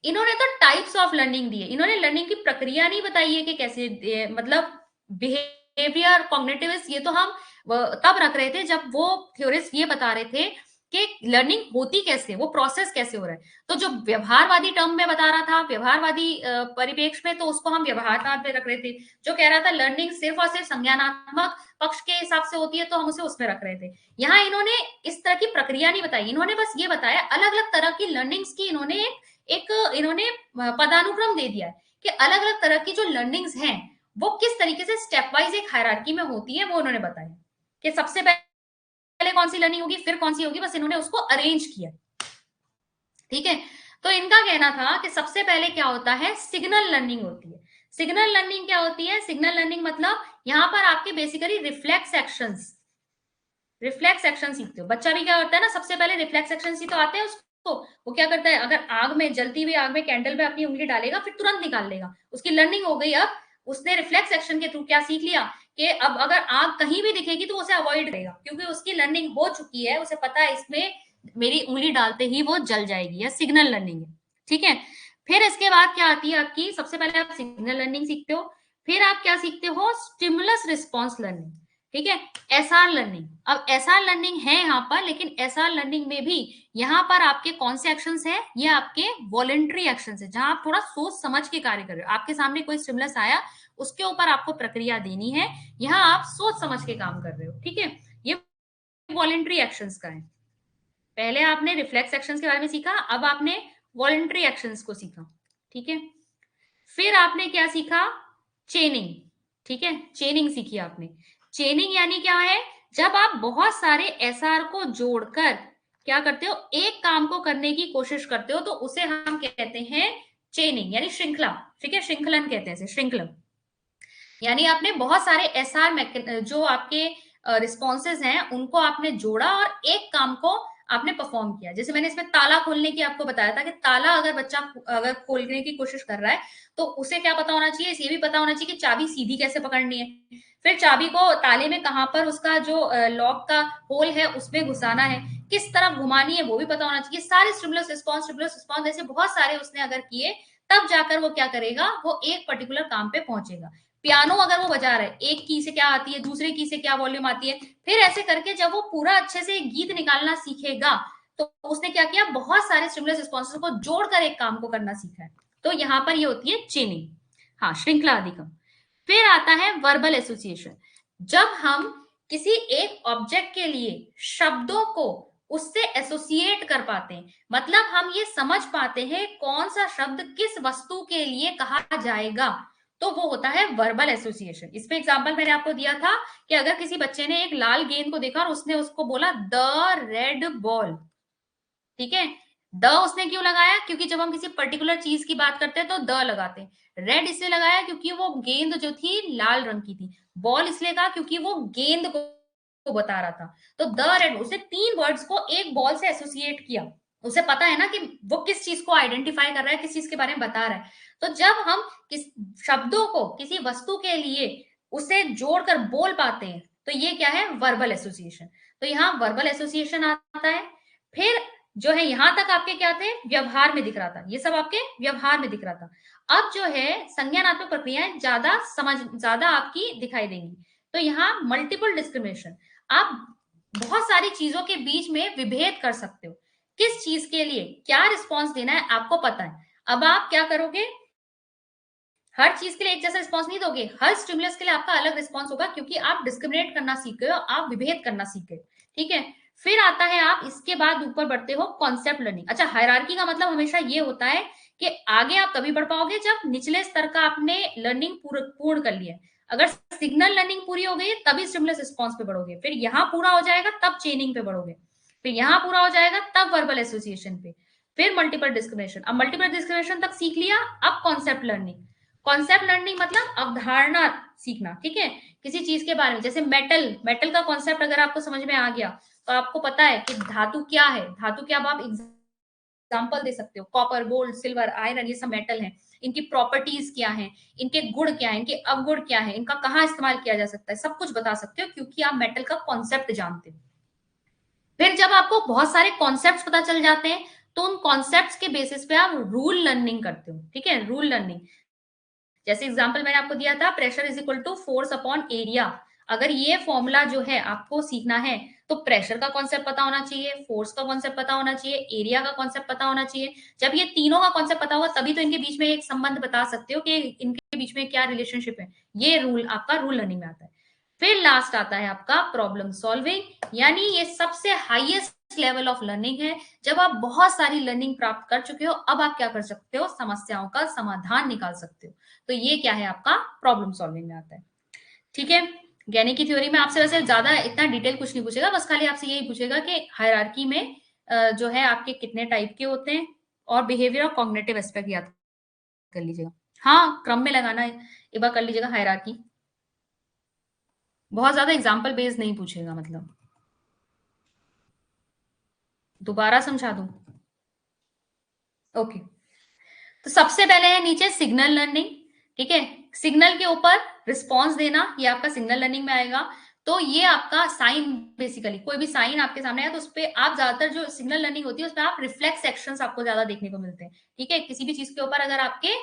इन्होंने तो टाइप्स ऑफ लर्निंग दिए, इन्होंने लर्निंग की प्रक्रिया नहीं बताई है कि कैसे मतलब बिहेवियर कॉग्निटिविस्ट, ये तो हम तब रख रहे थे जब वो थ्योरिस्ट ये बता रहे थे कि लर्निंग होती कैसे, वो प्रोसेस कैसे हो रहा है। तो जो व्यवहारवादी टर्म में बता रहा था, व्यवहारवादी परिपेक्ष में, तो उसको हम व्यवहारवाद में रख रहे थे। जो कह रहा था लर्निंग सिर्फ और सिर्फ संज्ञानात्मक पक्ष के हिसाब से होती है, तो हम उसे उसमें रख रहे थे। यहाँ इन्होंने इस तरह की प्रक्रिया नहीं बताई, इन्होंने बस ये बताया अलग अलग तरह की लर्निंग्स की, इन्होंने एक इन्होंने पदानुक्रम दे दिया है कि अलग अलग तरह की जो लर्निंग्स हैं वो किस तरीके से स्टेप वाइज एक हायरार्की में होती है, वो उन्होंने बताया कि सबसे पहले कौन सी लर्निंग होगी, फिर कौन सी होगी, बस इन्होंने उसको अरेंज किया। ठीक है, तो इनका कहना था कि सबसे पहले क्या होता है, सिग्नल लर्निंग होती है। सिग्नल लर्निंग क्या होती है? सिग्नल लर्निंग मतलब यहाँ पर आपके बेसिकली रिफ्लेक्स एक्शन सीखते हो। बच्चा भी क्या करता है ना, सबसे पहले रिफ्लेक्स एक्शन ही तो आते हैं उसको। वो क्या करता है, अगर आग में, जलती हुई आग में कैंडल में अपनी उंगली डालेगा, फिर तुरंत निकाल लेगा, उसकी लर्निंग हो गई। अब उसने रिफ्लेक्स एक्शन के थ्रू क्या सीख लिया कि अब अगर आग कहीं भी दिखेगी तो उसे अवॉइड करेगा, क्योंकि उसकी लर्निंग हो चुकी है, उसे पता है इसमें मेरी उंगली डालते ही वो जल जाएगी। या सिग्नल लर्निंग है। ठीक है, फिर इसके बाद क्या आती है आपकी, सबसे पहले आप सिग्नल लर्निंग सीखते हो, फिर आप क्या सीखते हो, स्टिमुलस रिस्पॉन्स लर्निंग। ठीक है, एसआर लर्निंग। अब एसआर लर्निंग है यहाँ पर, लेकिन एसआर लर्निंग में भी यहाँ पर आपके कौन से एक्शंस है, ये आपके वॉलेंट्री एक्शंस है, जहां आप थोड़ा सोच समझ के कार्य कर रहे हो। आपके सामने कोई स्टिमुलस आया, उसके ऊपर आपको प्रक्रिया देनी है, यहाँ आप सोच समझ के काम कर रहे हो। ठीक है, ये वॉलेंट्री एक्शंस का है। पहले आपने रिफ्लेक्स एक्शंस के बारे में सीखा, अब आपने वॉलेंट्री एक्शंस को सीखा। ठीक है, फिर आपने क्या सीखा, चेनिंग। ठीक है, चेनिंग सीखी आपने। चेनिंग यानी क्या है, जब आप बहुत सारे एसआर को जोड़कर क्या करते हो, एक काम को करने की कोशिश करते हो, तो उसे हम कहते हैं चेनिंग, यानी श्रृंखला। ठीक है, श्रृंखलन कहते हैं इसे, श्रृंखलन। यानी आपने बहुत सारे एसआर जो आपके रिस्पॉन्सेज हैं उनको आपने जोड़ा और एक काम को आपने परफॉर्म किया। जैसे मैंने इसमें ताला खोलने की आपको बताया था कि ताला अगर बच्चा अगर खोलने की कोशिश कर रहा है, तो उसे क्या पता होना चाहिए, ये भी पता होना चाहिए कि चाबी सीधी कैसे पकड़नी है, फिर चाबी को ताले में कहाँ पर उसका जो लॉक का होल है उसमें घुसाना है, किस तरफ घुमानी है वो भी पता होना चाहिए। सारे स्टिमुलस रिस्पॉन्स ऐसे बहुत सारे उसने अगर किए, तब जाकर वो क्या करेगा, वो एक पर्टिकुलर काम पे पहुंचेगा। पियानो अगर वो बजा रहा है, एक की से क्या आती है, दूसरे की से क्या वॉल्यूम आती है, फिर ऐसे करके जब वो पूरा अच्छे से गीत निकालना सीखेगा, तो उसने क्या किया, बहुत सारे स्टिमुलस रिस्पॉन्सेस को जोड़कर एक काम को करना सीखा है। तो यहाँ पर ये होती है चेनिंग, हाँ, श्रृंखला अधिगम। फिर आता है वर्बल एसोसिएशन। जब हम किसी एक ऑब्जेक्ट के लिए शब्दों को उससे एसोसिएट कर पाते हैं, मतलब हम ये समझ पाते हैं कौन सा शब्द किस वस्तु के लिए कहा जाएगा, तो वो होता है वर्बल एसोसिएशन। इसमें एग्जांपल मैंने आपको दिया था कि अगर किसी बच्चे ने एक लाल गेंद को देखा और उसने उसको बोला द रेड बॉल। ठीक है, द उसने क्यों लगाया, क्योंकि जब हम किसी पर्टिकुलर चीज की बात करते हैं तो द लगाते हैं। रेड इसलिए लगाया क्योंकि वो गेंद जो थी लाल रंग की थी। बॉल इसलिए कहा क्योंकि वो गेंद को बता रहा था। तो द रेड, उसने तीन वर्ड्स को एक बॉल से एसोसिएट किया। उसे पता है ना कि वो किस चीज को आइडेंटिफाई कर रहा है, किस चीज के बारे में बता रहा है। तो जब हम किस शब्दों को किसी वस्तु के लिए उसे जोड़कर बोल पाते हैं, तो ये क्या है, वर्बल एसोसिएशन। तो यहाँ वर्बल एसोसिएशन आता है। फिर जो है, यहां तक आपके क्या थे, व्यवहार में दिख रहा था, ये सब आपके व्यवहार में दिख रहा था। अब जो है संज्ञानात्मक प्रक्रियाएं ज्यादा आपकी दिखाई देंगी। तो यहाँ मल्टीपल डिस्क्रिमिनेशन, आप बहुत सारी चीजों के बीच में विभेद कर सकते हो, किस चीज के लिए क्या रिस्पॉन्स देना है आपको पता है। अब आप क्या करोगे, हर चीज के लिए एक जैसा रिस्पॉन्स नहीं दोगे, हर स्टिमुलस के लिए आपका अलग रिस्पॉन्स होगा, क्योंकि आप डिस्क्रिमिनेट करना सीख गए हो, आप विभेद करना सीख गए। ठीक है, फिर आता है, आप इसके बाद ऊपर बढ़ते हो कॉन्सेप्ट लर्निंग। अच्छा, हायरार्की का मतलब हमेशा ये होता है कि आगे आप तभी बढ़ पाओगे जब निचले स्तर का आपने लर्निंग पूर्ण कर लिया है। अगर सिग्नल लर्निंग पूरी हो गई तभी स्टिमुलस रिस्पॉन्स पे बढ़ोगे, फिर यहाँ पूरा हो जाएगा तब चेनिंग पे बढ़ोगे, फिर यहाँ पूरा हो जाएगा तब वर्बल एसोसिएशन पे, फिर मल्टीपल डिस्क्रिमिनेशन। अब मल्टीपल डिस्क्रिमिनेशन तक सीख लिया, अब कॉन्सेप्ट लर्निंग। कॉन्सेप्ट लर्निंग मतलब अवधारणा सीखना। ठीक है, किसी चीज के बारे में, जैसे मेटल का कॉन्सेप्ट अगर आपको समझ में आ गया, तो आपको पता है कि धातु क्या है, धातु क्या, अब आप एग्जाम्पल दे सकते हो, कॉपर, गोल्ड, सिल्वर, आयरन, ये सब मेटल हैं, इनकी प्रॉपर्टीज क्या हैं, इनके गुण क्या है, इनके अवगुण क्या है, इनका कहाँ इस्तेमाल किया जा सकता है, सब कुछ बता सकते हो क्योंकि आप मेटल का कॉन्सेप्ट जानते हो। फिर जब आपको बहुत सारे कॉन्सेप्ट्स पता चल जाते हैं तो उन कॉन्सेप्ट्स के बेसिस पे आप रूल लर्निंग करते हो, ठीक है, रूल लर्निंग। जैसे एग्जांपल मैंने आपको दिया था, pressure is equal to force upon area. अगर ये फॉर्मूला जो है आपको सीखना है तो प्रेशर का कॉन्सेप्ट पता होना चाहिए, फोर्स का कॉन्सेप्ट पता होना चाहिए, एरिया का कॉन्सेप्ट पता होना चाहिए। जब ये तीनों का कॉन्सेप्ट पता होगा तभी तो इनके बीच में एक संबंध बता सकते हो कि इनके बीच में क्या रिलेशनशिप है। ये रूल आपका रूल लर्निंग में आता है। फिर लास्ट आता है आपका प्रॉब्लम सॉल्विंग, यानी ये सबसे हाईएस्ट लेवल ऑफ लर्निंग है। जब आप बहुत सारी लर्निंग प्राप्त कर चुके हो, अब आप क्या कर सकते हो, समस्याओं का समाधान निकाल सकते हो। तो ये क्या है, आपका प्रॉब्लम सॉल्विंग में आता है। ठीक है, गैनी की थ्योरी में आपसे वैसे ज्यादा इतना डिटेल कुछ नहीं पूछेगा, बस खाली आपसे यही पूछेगा कि हायरार्की में जो है आपके कितने टाइप के होते हैं, और बिहेवियर और कॉग्निटिव एस्पेक्ट याद कर लीजिएगा। हाँ, क्रम में लगाना है, एक बार कर लीजिएगा हायरार्की। बहुत ज्यादा एग्जाम्पल बेस्ड नहीं पूछेगा, मतलब दोबारा समझा दूं। ओके, तो सबसे पहले है नीचे सिग्नल लर्निंग। ठीक है, सिग्नल के ऊपर रिस्पॉन्स देना, ये आपका सिग्नल लर्निंग में आएगा। तो ये आपका साइन, बेसिकली कोई भी साइन आपके सामने है तो उस पर आप ज्यादातर, जो सिग्नल लर्निंग होती है उसमें आप रिफ्लेक्स एक्शंस आपको ज्यादा देखने को मिलते हैं। ठीक है, किसी भी चीज के ऊपर अगर आपके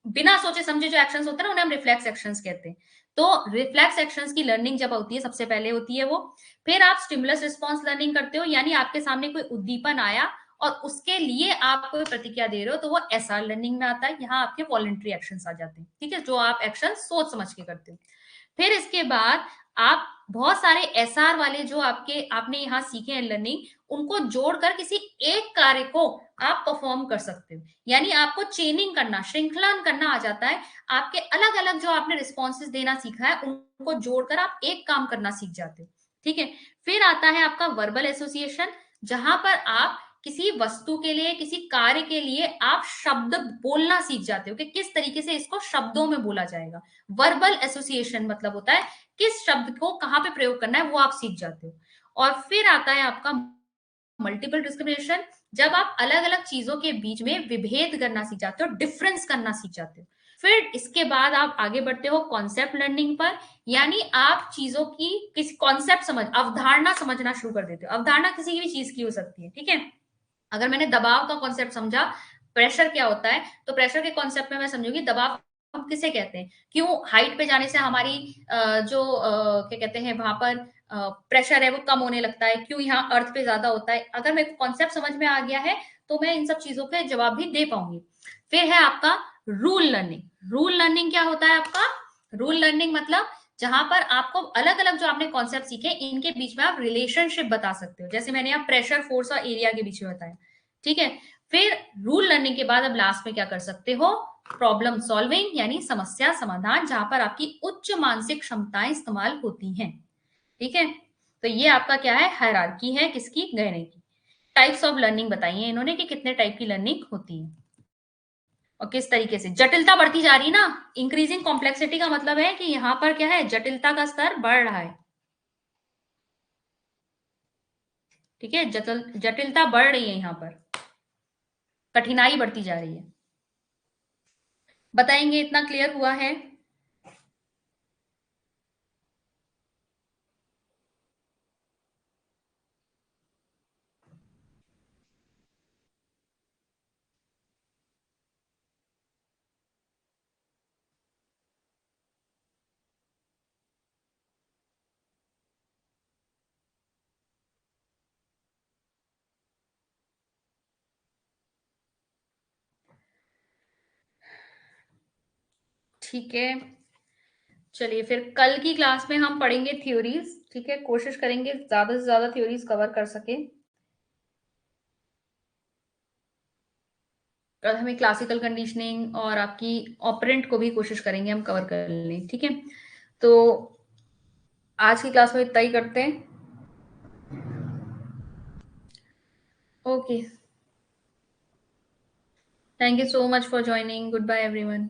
बिना सोचे समझे जो एक्शंस होते हैं ना, उन्हें हम रिफ्लेक्स एक्शंस कहते हैं। तो रिफ्लेक्स एक्शंस की लर्निंग जब होती है, सबसे पहले होती है वो। फिर आप स्टिमुलस रिस्पॉन्स लर्निंग करते हो, यानी आपके सामने कोई उद्दीपन आया और उसके लिए आप कोई प्रतिक्रिया दे रहे हो, तो वो एसआर लर्निंग में आता है। यहाँ आपके वॉलंटरी एक्शंस आ जाते हैं, ठीक है, जो आप एक्शन सोच समझ के करते हो। फिर इसके बाद आप बहुत सारे एसआर वाले जो आपके आपने यहाँ सीखे हैं लर्निंग, उनको जोड़कर किसी एक कार्य को आप परफॉर्म कर सकते हो। यानी आपको चेनिंग करना, श्रृंखलन करना आ जाता है। आपके अलग अलग जो आपने रिस्पॉन्सेज देना सीखा है उनको जोड़कर आप एक काम करना सीख जाते हो। ठीक है, फिर आता है आपका वर्बल एसोसिएशन, जहां पर आप किसी वस्तु के लिए, किसी कार्य के लिए आप शब्द बोलना सीख जाते हो कि किस तरीके से इसको शब्दों में बोला जाएगा। वर्बल एसोसिएशन मतलब होता है किस शब्द को कहां पे प्रयोग करना है, वो आप सीख जाते हो। और फिर आता है आपका मल्टीपल डिस्क्रिमिनेशन, जब आप अलग अलग चीजों के बीच में विभेद करना सीख जाते हो, डिफरेंस करना सीख जाते हो। फिर इसके बाद आप आगे बढ़ते हो कॉन्सेप्ट लर्निंग पर, यानी आप चीजों की किसी कॉन्सेप्ट समझ, अवधारणा समझना शुरू कर देते हो। अवधारणा किसी भी चीज की हो सकती है। ठीक है, अगर मैंने दबाव का कॉन्सेप्ट समझा, प्रेशर क्या होता है, तो प्रेशर के कॉन्सेप्ट में मैं समझूंगी दबाव हम किसे कहते हैं, क्यों हाइट पे जाने से हमारी जो क्या कहते हैं वहां पर प्रेशर है वो कम होने लगता है, क्यों यहाँ अर्थ पे ज्यादा होता है। अगर मेरे को कॉन्सेप्ट समझ में आ गया है तो मैं इन सब चीजों के जवाब भी दे पाऊंगी। फिर है आपका रूल लर्निंग। रूल लर्निंग क्या होता है आपका, रूल लर्निंग मतलब जहां पर आपको अलग अलग जो आपने कॉन्सेप्ट सीखे इनके बीच में आप रिलेशनशिप बता सकते हो, जैसे मैंने यहाँ प्रेशर, फोर्स और एरिया के बीच में बताया। ठीक है, फिर रूल लर्निंग के बाद अब लास्ट में क्या कर सकते हो, प्रॉब्लम सॉल्विंग, यानी समस्या समाधान, जहां पर आपकी उच्च मानसिक क्षमताएं इस्तेमाल होती हैं। ठीक है, तो ये आपका क्या है, हायरार्की है किसकी, गहरे की। टाइप्स ऑफ लर्निंग बताइए इन्होंने कि कितने टाइप की लर्निंग होती है और किस तरीके से। जटिलता बढ़ती जा रही है ना, इंक्रीजिंग कॉम्प्लेक्सिटी का मतलब है कि यहाँ पर क्या है, जटिलता का स्तर बढ़ रहा है। ठीक है, जटिलता बढ़ रही है, यहाँ पर कठिनाई बढ़ती जा रही है। बताएंगे, इतना क्लियर हुआ है। ठीक है, चलिए फिर कल की क्लास में हम पढ़ेंगे थ्योरीज। ठीक है, कोशिश करेंगे ज्यादा से ज्यादा थ्योरीज कवर कर सके। कल हमें क्लासिकल कंडीशनिंग और आपकी ऑपरेंट को भी कोशिश करेंगे हम कवर कर लें। ठीक है, तो आज की क्लास में इतना ही करते हैं। Okay, thank you so much for joining, goodbye everyone.